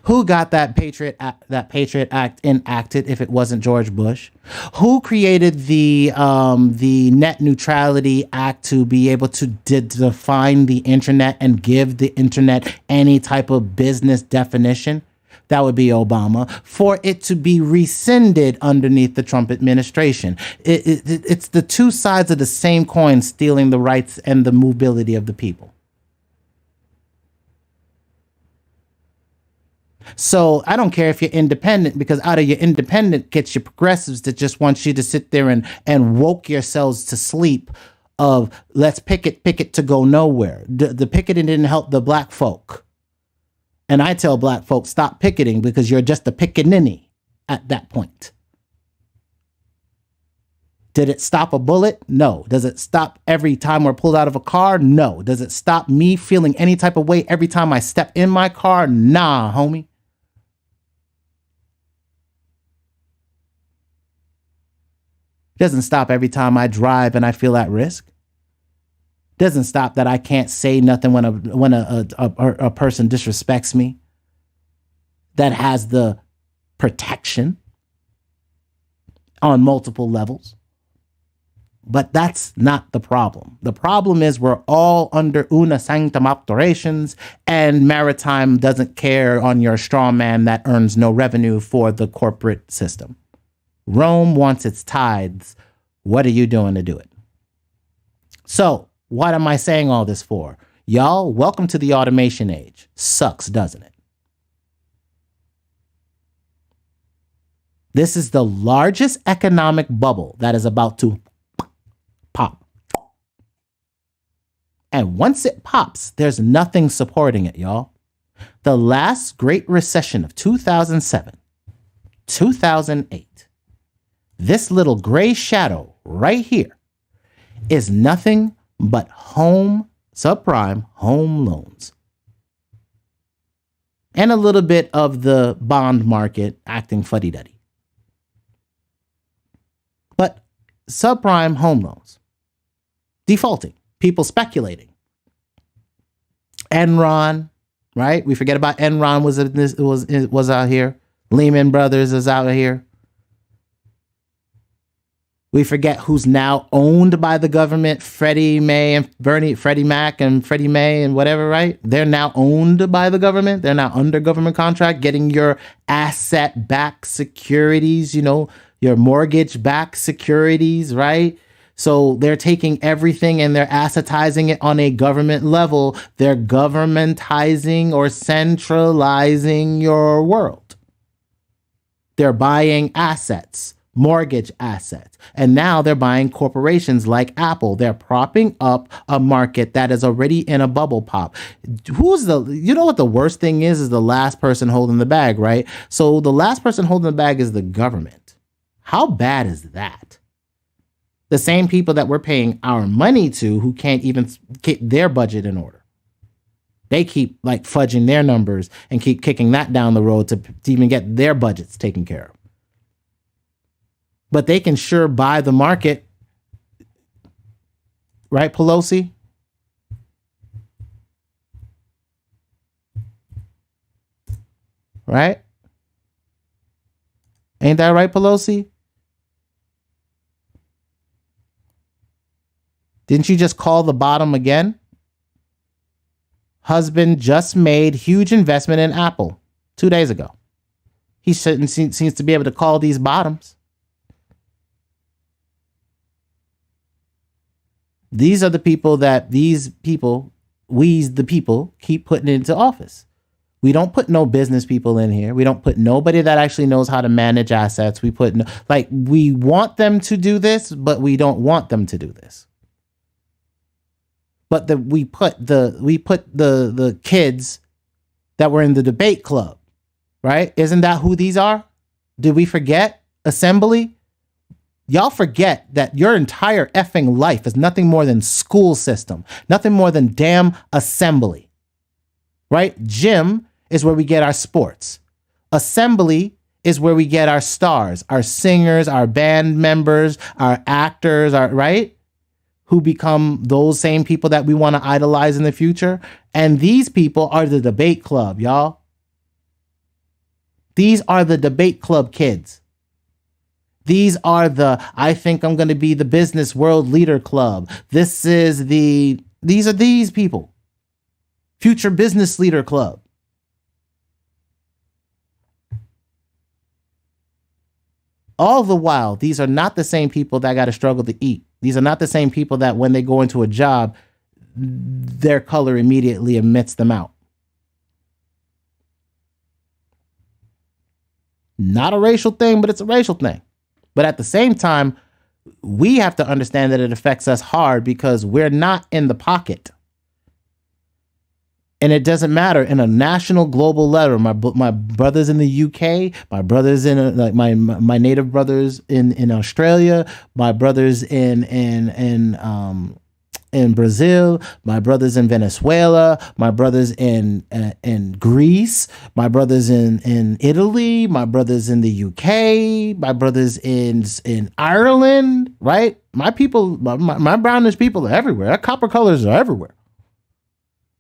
Who got that Patriot Act enacted if it wasn't George Bush? Who created the Net Neutrality Act to be able to define the internet and give the internet any type of business definition? That would be Obama, for it to be rescinded underneath the Trump administration. It's the two sides of the same coin, stealing the rights and the mobility of the people. So I don't care if you're independent, because out of your independent gets your progressives that just want you to sit there and woke yourselves to sleep of let's picket to go nowhere. The picketing didn't help the black folk. And I tell black folks, stop picketing, because you're just a pickaninny at that point. Did it stop a bullet? No. Does it stop every time we're pulled out of a car? No. Does it stop me feeling any type of way every time I step in my car? Nah, homie. Doesn't stop every time I drive and I feel at risk. Doesn't stop that I can't say nothing when a person disrespects me. That has the protection on multiple levels. But that's not the problem. The problem is we're all under una sanctum operations, and maritime doesn't care on your straw man that earns no revenue for the corporate system. Rome wants its tithes. What are you doing to do it? So, what am I saying all this for? Y'all, welcome to the automation age. Sucks, doesn't it? This is the largest economic bubble that is about to pop. And once it pops, there's nothing supporting it, y'all. The last great recession of 2007, 2008, this little gray shadow right here is nothing but subprime home loans. And a little bit of the bond market acting fuddy-duddy. But subprime home loans. Defaulting. People speculating. Enron, right? We forget about Enron was out here. Lehman Brothers is out here. We forget who's now owned by the government, Freddie Mac and Freddie Mae and whatever, right? They're now owned by the government. They're now under government contract, getting your asset-backed securities, your mortgage-backed securities, right? So they're taking everything and they're assetizing it on a government level. They're governmentizing or centralizing your world. They're buying assets. Mortgage assets. And now they're buying corporations like Apple. They're propping up a market that is already in a bubble pop. You know what the worst thing is the last person holding the bag, right? So the last person holding the bag is the government. How bad is that? The same people that we're paying our money to who can't even get their budget in order. They keep fudging their numbers and keep kicking that down the road to even get their budgets taken care of. But they can sure buy the market. Right, Pelosi? Right? Ain't that right, Pelosi? Didn't you just call the bottom again? Husband just made huge investment in Apple 2 days ago. He seems to be able to call these bottoms. These are the people that we the people keep putting into office. We don't put no business people in here. We don't put nobody that actually knows how to manage assets. We want them to do this, but we don't want them to do this. But we put the kids that were in the debate club, right? Isn't that who these are? Did we forget? Assembly? Y'all forget that your entire effing life is nothing more than school system, nothing more than damn assembly, right? Gym is where we get our sports. Assembly is where we get our stars, our singers, our band members, our actors, right? Who become those same people that we want to idolize in the future. And these people are the debate club, y'all. These are the debate club kids. These are the, I think I'm going to be the business world leader club. These are these people. Future business leader club. All the while, these are not the same people that got to struggle to eat. These are not the same people that when they go into a job, their color immediately emits them out. Not a racial thing, but it's a racial thing. But at the same time, we have to understand that it affects us hard because we're not in the pocket. And it doesn't matter in a national, global level. My brothers in the UK, my brothers in like my native brothers in Australia, my brothers in Brazil, my brothers in Venezuela, my brothers in Greece, my brothers in Italy, my brothers in the UK, my brothers in Ireland. Right, my people, my brownish people are everywhere. Our copper colors are everywhere.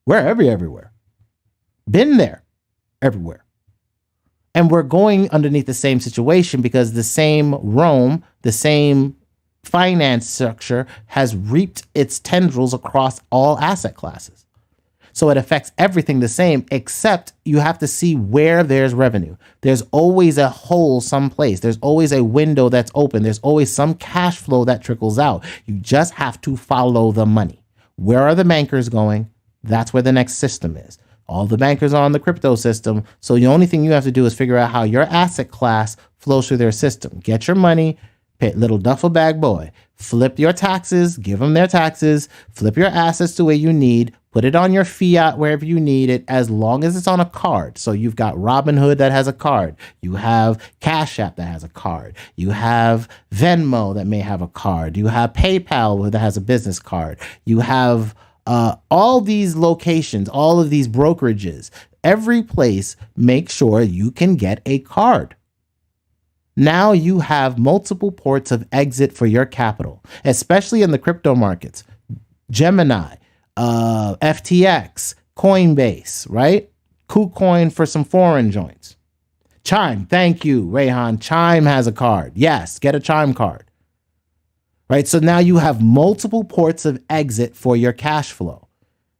We're everywhere. Been there, everywhere. And we're going underneath the same situation because the same Rome, the same finance structure has reaped its tendrils across all asset classes. So it affects everything the same, except you have to see where there's revenue. There's always a hole someplace. There's always a window that's open. There's always some cash flow that trickles out. You just have to follow the money. Where are the bankers going? That's where the next system is. All the bankers are on the crypto system. So the only thing you have to do is figure out how your asset class flows through their system. Get your money, pay little duffel bag boy, flip your taxes, give them their taxes, flip your assets to where you need, put it on your fiat wherever you need it, as long as it's on a card. So you've got Robinhood that has a card. You have Cash App that has a card. You have Venmo that may have a card. You have PayPal that has a business card. You have all these locations, all of these brokerages, every place, make sure you can get a card. Now you have multiple ports of exit for your capital, especially in the crypto markets. Gemini, FTX, Coinbase, right? KuCoin for some foreign joints. Chime, thank you, Rayhan. Chime has a card. Yes, get a Chime card. Right, so now you have multiple ports of exit for your cash flow.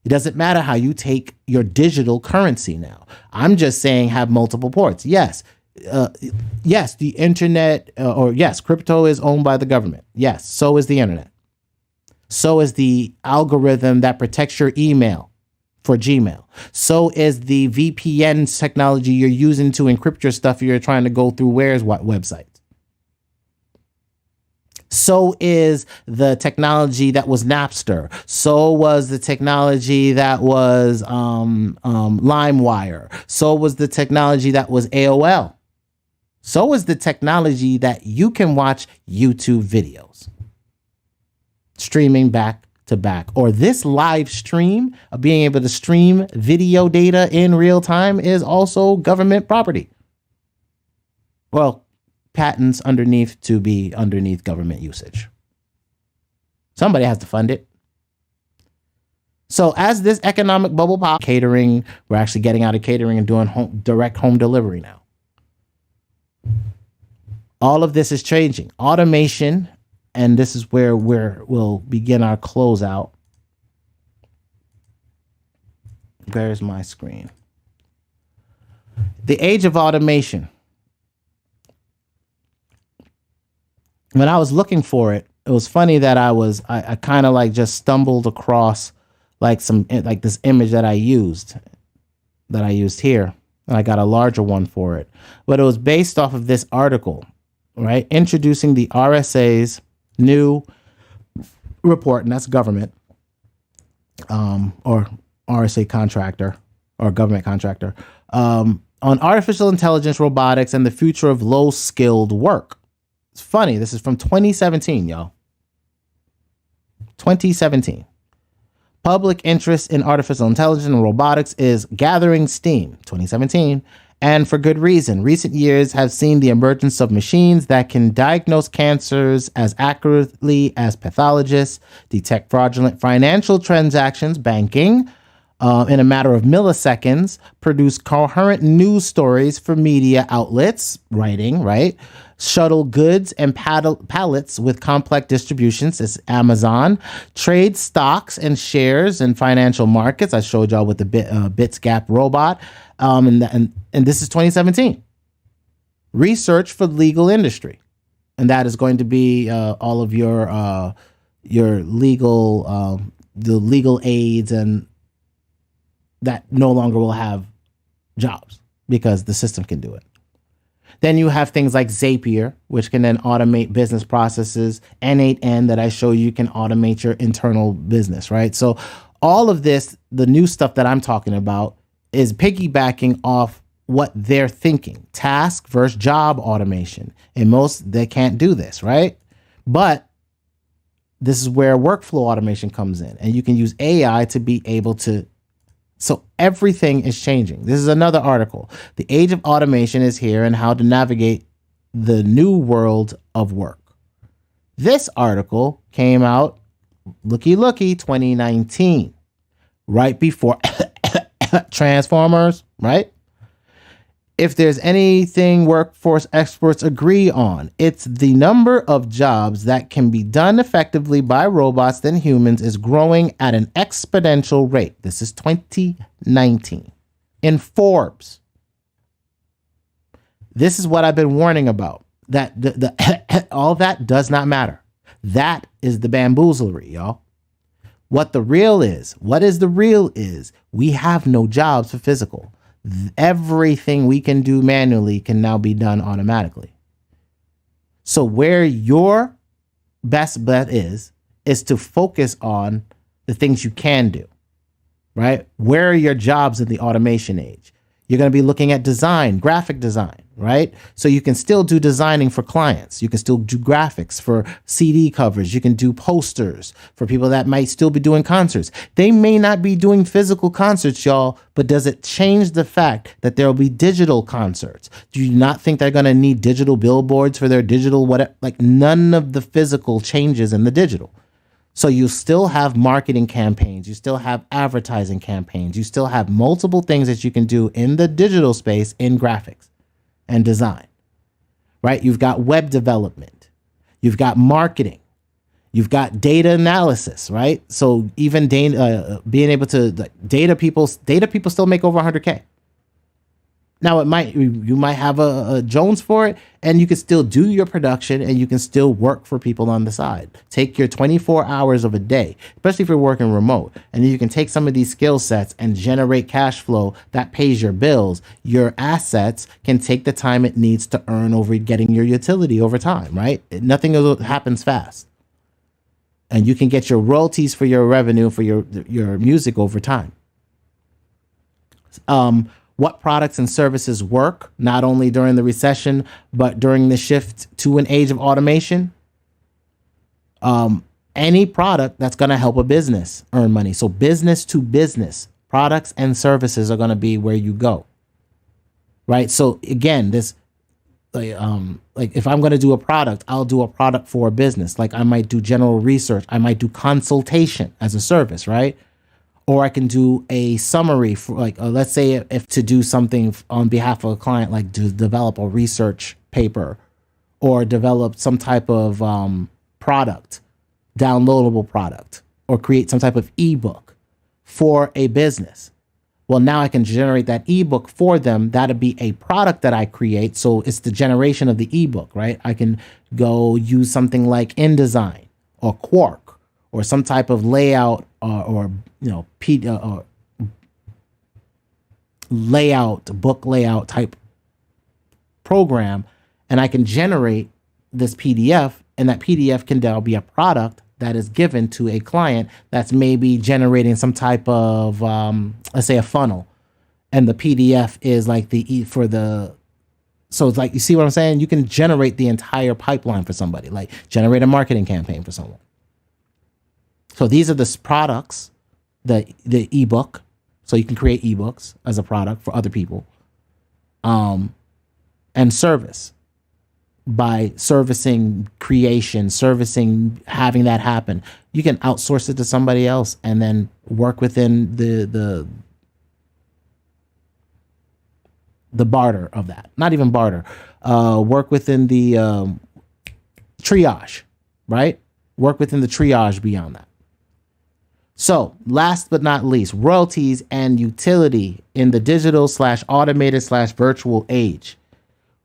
It doesn't matter how you take your digital currency now. I'm just saying have multiple ports. Yes, yes, the internet, yes, crypto is owned by the government. Yes, so is the internet. So is the algorithm that protects your email for Gmail. So is the VPN technology you're using to encrypt your stuff if you're trying to go through where's what website. So is the technology that was Napster. So was the technology that was LimeWire. So was the technology that was AOL. So is the technology that you can watch YouTube videos. Streaming back to back. Or this live stream of being able to stream video data in real time is also government property. Well, patents underneath to be underneath government usage. Somebody has to fund it. So as this economic bubble pop, catering, we're actually getting out of catering and doing direct home delivery now. All of this is changing. Automation, and this is where we'll begin our closeout. Where's my screen? The age of automation. When I was looking for it, it was funny that I kind of like just stumbled across like this image that I used here. And I got a larger one for it, but it was based off of this article, right? Introducing the RSA's new report, and that's government, or RSA contractor or government contractor, on artificial intelligence, robotics, and the future of low-skilled work. It's funny. This is from 2017, y'all. 2017. Public interest in artificial intelligence and robotics is gathering steam. 2017. And for good reason. Recent years have seen the emergence of machines that can diagnose cancers as accurately as pathologists, detect fraudulent financial transactions, banking, in a matter of milliseconds, produce coherent news stories for media outlets, writing, right? Shuttle goods and pallets with complex distributions is Amazon. Trade stocks and shares in financial markets. I showed y'all with the Bits Gap robot. And this is 2017. Research for legal industry. And that is going to be all of your legal, the legal aids and that no longer will have jobs because the system can do it. Then you have things like Zapier, which can then automate business processes. N8N that I show you can automate your internal business, right? So all of this, the new stuff that I'm talking about is piggybacking off what they're thinking. Task versus job automation. And most, they can't do this, right? But this is where workflow automation comes in. And you can use AI to be able to. So everything is changing. This is another article. The age of automation is here and how to navigate the new world of work. This article came out, looky, 2019, right before Transformers, right? If there's anything workforce experts agree on, it's the number of jobs that can be done effectively by robots than humans is growing at an exponential rate. This is 2019 in Forbes. This is what I've been warning about. That all that does not matter. That is the bamboozlery, y'all. What is the real is, we have no jobs for physical. Everything we can do manually can now be done automatically. So where your best bet is to focus on the things you can do, right? Where are your jobs in the automation age? You're going to be looking at design, graphic design, right? So you can still do designing for clients. You can still do graphics for CD covers. You can do posters for people that might still be doing concerts. They may not be doing physical concerts, y'all, but does it change the fact that there will be digital concerts? Do you not think they're going to need digital billboards for their digital whatever? Like none of the physical changes in the digital. So you still have marketing campaigns, you still have advertising campaigns, you still have multiple things that you can do in the digital space in graphics and design, right? You've got web development, you've got marketing, you've got data analysis, right? So even data, being able to data people still make over 100K. Now you might have a Jones for it, and you can still do your production and you can still work for people on the side. Take your 24 hours of a day, especially if you're working remote, and then you can take some of these skill sets and generate cash flow that pays your bills. Your assets can take the time it needs to earn over getting your utility over time, right? Nothing happens fast. And you can get your royalties for your revenue for your music over time. What products and services work, not only during the recession, but during the shift to an age of automation? Any product that's going to help a business earn money. So business to business products and services are going to be where you go. Right. So again, this like if I'm going to do a product, I'll do a product for a business. Like I might do general research. I might do consultation as a service. Right. Or I can do a summary for let's say if to do something on behalf of a client, like to develop a research paper or develop some type of product, downloadable product, or create some type of ebook for a business. Well, now I can generate that ebook for them. That'll be a product that I create. So it's the generation of the ebook, right? I can go use something like InDesign or Quark or some type of layout or book layout type program, and I can generate this PDF, and that PDF can now be a product that is given to a client that's maybe generating some type of let's say a funnel, and the PDF is like so it's like, you see what I'm saying? You can generate the entire pipeline for somebody, like generate a marketing campaign for someone. So these are the products, the ebook. So you can create ebooks as a product for other people. And service. by servicing creation, servicing having that happen. You can outsource it to somebody else and then work within the barter of that. Not even barter. Work within the triage, right? Work within the triage beyond that. So, last but not least, royalties and utility in the digital / automated / virtual age.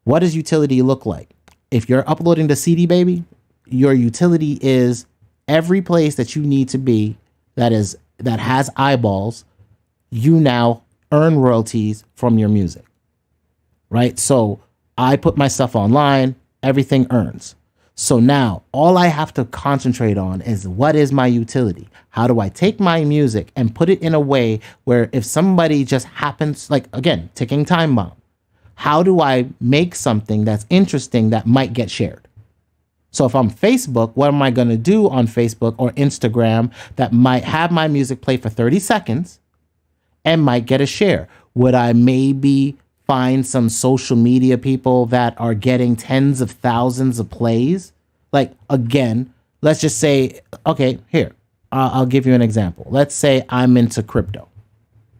What does utility look like? If you're uploading the CD baby, your utility is every place that you need to be that has eyeballs, you now earn royalties from your music. Right? So I put my stuff online, everything earns. So now all I have to concentrate on is what is my utility? How do I take my music and put it in a way where if somebody just happens, like again, ticking time bomb, how do I make something that's interesting that might get shared? So if I'm Facebook, what am I going to do on Facebook or Instagram that might have my music play for 30 seconds and might get a share? Would I maybe find some social media people that are getting tens of thousands of plays? Like, again, let's just say, okay, here, I'll give you an example. Let's say I'm into crypto.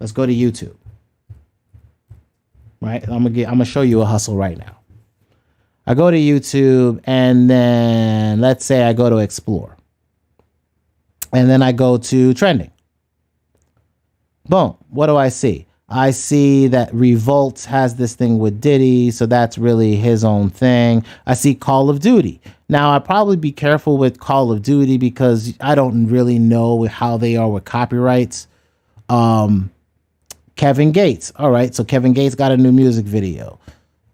Let's go to YouTube. Right? I'm gonna show you a hustle right now. I go to YouTube and then let's say I go to explore. And then I go to trending. Boom. What do I see? I see that Revolt has this thing with Diddy, so that's really his own thing. I see Call of Duty. Now, I'd probably be careful with Call of Duty because I don't really know how they are with copyrights. Kevin Gates. All right, so Kevin Gates got a new music video.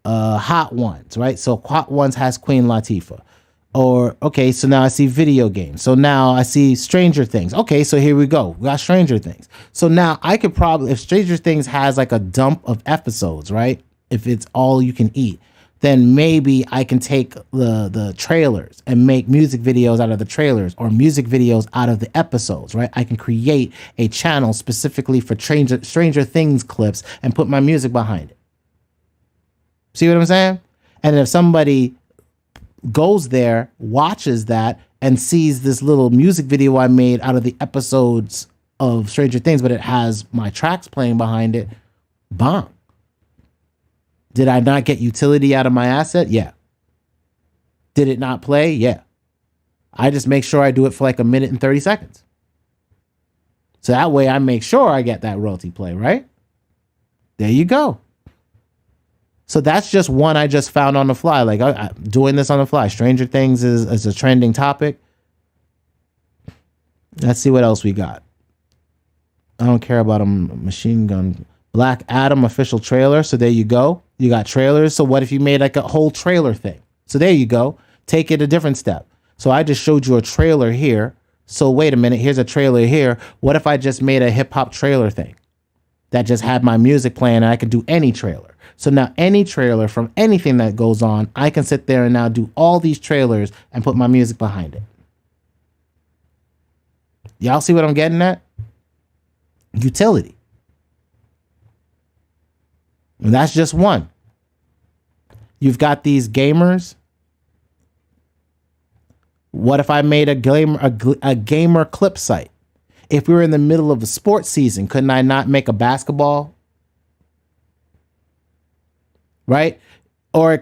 Hot Ones, right? So Hot Ones has Queen Latifah. Or, okay, so now I see video games. So now I see Stranger Things. Okay, so here we go. We got Stranger Things. So now I could probably, if Stranger Things has like a dump of episodes, right? If it's all you can eat, then maybe I can take the trailers and make music videos out of the trailers or music videos out of the episodes, right? I can create a channel specifically for Stranger Things clips and put my music behind it. See what I'm saying? And if somebody goes there, watches that, and sees this little music video I made out of the episodes of Stranger Things, but it has my tracks playing behind it, bomb. Did I not get utility out of my asset? Yeah. Did it not play? Yeah. I just make sure I do it for like a minute and 30 seconds. So that way I make sure I get that royalty play, right? There you go. So that's just one I just found on the fly. Like I'm doing this on the fly. Stranger Things is a trending topic. Let's see what else we got. I don't care about a machine gun. Black Adam official trailer. So there you go. You got trailers. So what if you made like a whole trailer thing? So there you go. Take it a different step. So I just showed you a trailer here. So wait a minute. Here's a trailer here. What if I just made a hip hop trailer thing that just had my music playing and I could do any trailer? So now any trailer from anything that goes on, I can sit there and now do all these trailers and put my music behind it. Y'all see what I'm getting at? Utility. And that's just one. You've got these gamers. What if I made a gamer clip site? If we were in the middle of a sports season, couldn't I not make a basketball? Right? Or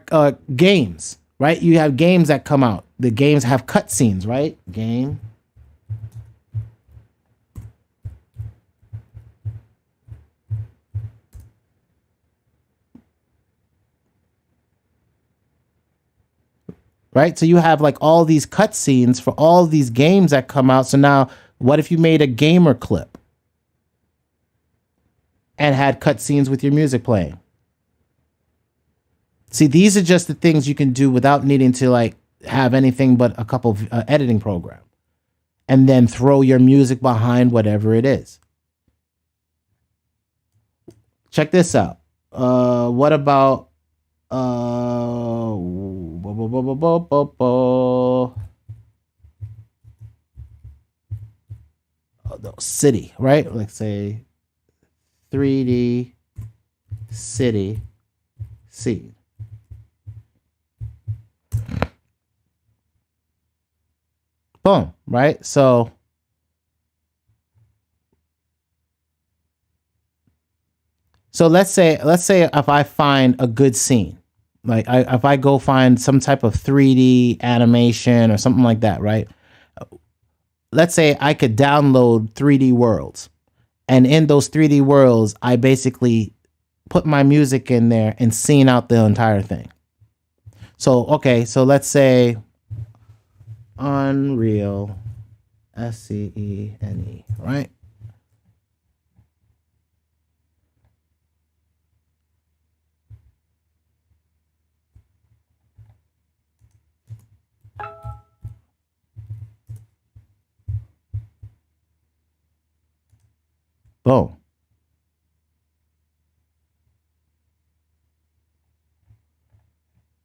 games, right? You have games that come out. The games have cutscenes, right? Game. Right? So you have like all these cutscenes for all these games that come out. So now what if you made a gamer clip and had cutscenes with your music playing? See, these are just the things you can do without needing to like have anything but a couple of editing program and then throw your music behind whatever it is. Check this out. What about city, right? Let's say 3D city scene. Boom, right? So let's say if I find a good scene, like if I go find some type of 3D animation or something like that, right? Let's say I could download 3D worlds, and in those 3D worlds, I basically put my music in there and scene out the entire thing. So okay, so let's say Unreal, SCENE, right? Boom.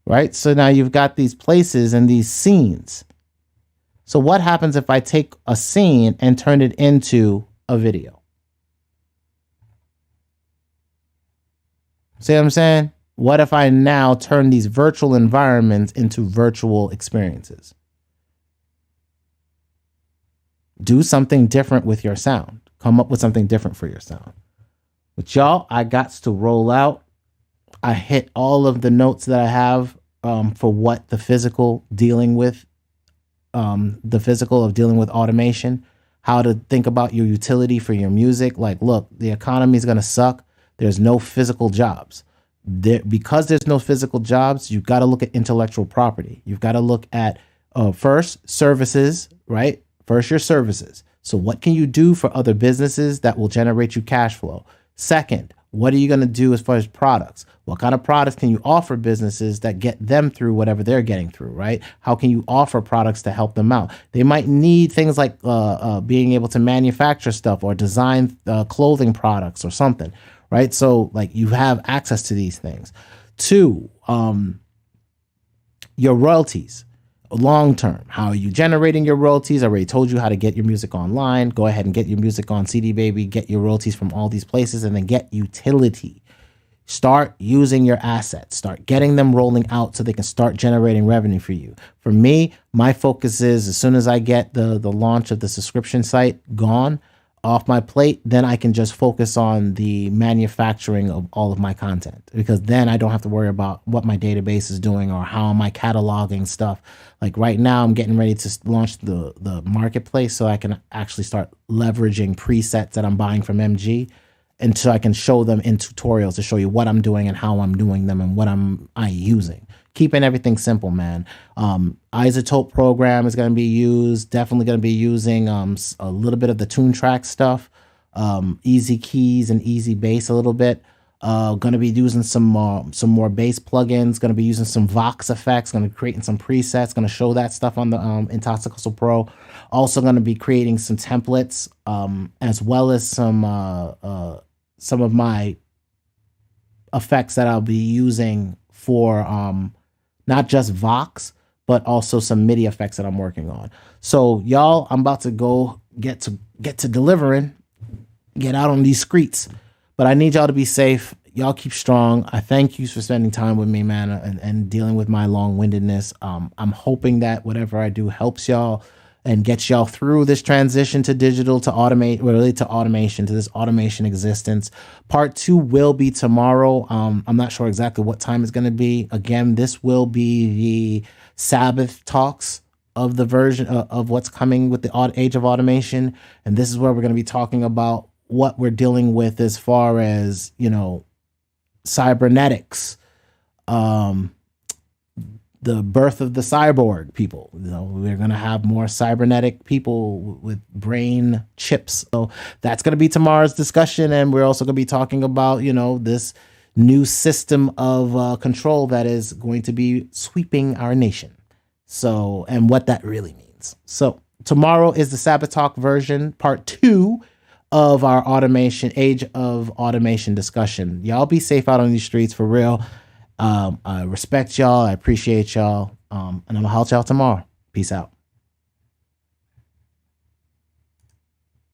Right? So now you've got these places and these scenes. So what happens if I take a scene and turn it into a video? See what I'm saying? What if I now turn these virtual environments into virtual experiences? Do something different with your sound. Come up with something different for your sound. But y'all, I got to roll out. I hit all of the notes that I have for what the physical dealing with, the physical of dealing with automation, how to think about your utility for your music. Like, look, the economy is going to suck. There's no physical jobs. Because there's no physical jobs, you've got to look at intellectual property. You've got to look at first services, right? First, your services. So what can you do for other businesses that will generate you cash flow? Second, what are you going to do as far as products? What kind of products can you offer businesses that get them through whatever they're getting through, right? How can you offer products to help them out? They might need things like being able to manufacture stuff or design clothing products or something, right? So like you have access to these things. Two, your royalties. Long term, how are you generating your royalties? I already told you how to get your music online. Go ahead and get your music on CD Baby, get your royalties from all these places, and then get utility. Start using your assets. Start getting them rolling out so they can start generating revenue for you. For me, my focus is as soon as I get the launch of the subscription site gone off my plate, then I can just focus on the manufacturing of all of my content, because then I don't have to worry about what my database is doing or how am I cataloging stuff. Like right now I'm getting ready to launch the marketplace so I can actually start leveraging presets that I'm buying from MG, and so I can show them in tutorials to show you what I'm doing and how I'm doing them and what I using. Keeping everything simple, man. Isotope program is going to be used. Definitely going to be using a little bit of the tune track stuff, easy keys and easy bass a little bit. Going to be using some more bass plugins. Going to be using some Vox effects. Going to be creating some presets. Going to show that stuff on the in ToxicHustle Pro. Also going to be creating some templates, as well as some of my effects that I'll be using for not just Vox, but also some MIDI effects that I'm working on. So y'all, I'm about to go get to delivering, get out on these streets. But I need y'all to be safe. Y'all keep strong. I thank you for spending time with me, man, and dealing with my long-windedness. I'm hoping that whatever I do helps y'all and gets y'all through this transition to digital, to automate, really to automation, to this automation existence. Part 2 will be tomorrow. I'm not sure exactly what time it's going to be. Again, this will be the Sabbath talks of the version of what's coming with the age of automation. And this is where we're going to be talking about what we're dealing with as far as, cybernetics, the birth of the cyborg people. We're going to have more cybernetic people with brain chips. So that's going to be tomorrow's discussion. And we're also going to be talking about, this new system of control that is going to be sweeping our nation. So, and what that really means. So tomorrow is the Sabbath Talk version, part 2 of our age of automation discussion. Y'all be safe out on these streets for real. I respect y'all. I appreciate y'all. And I'm gonna holler at y'all tomorrow. Peace out.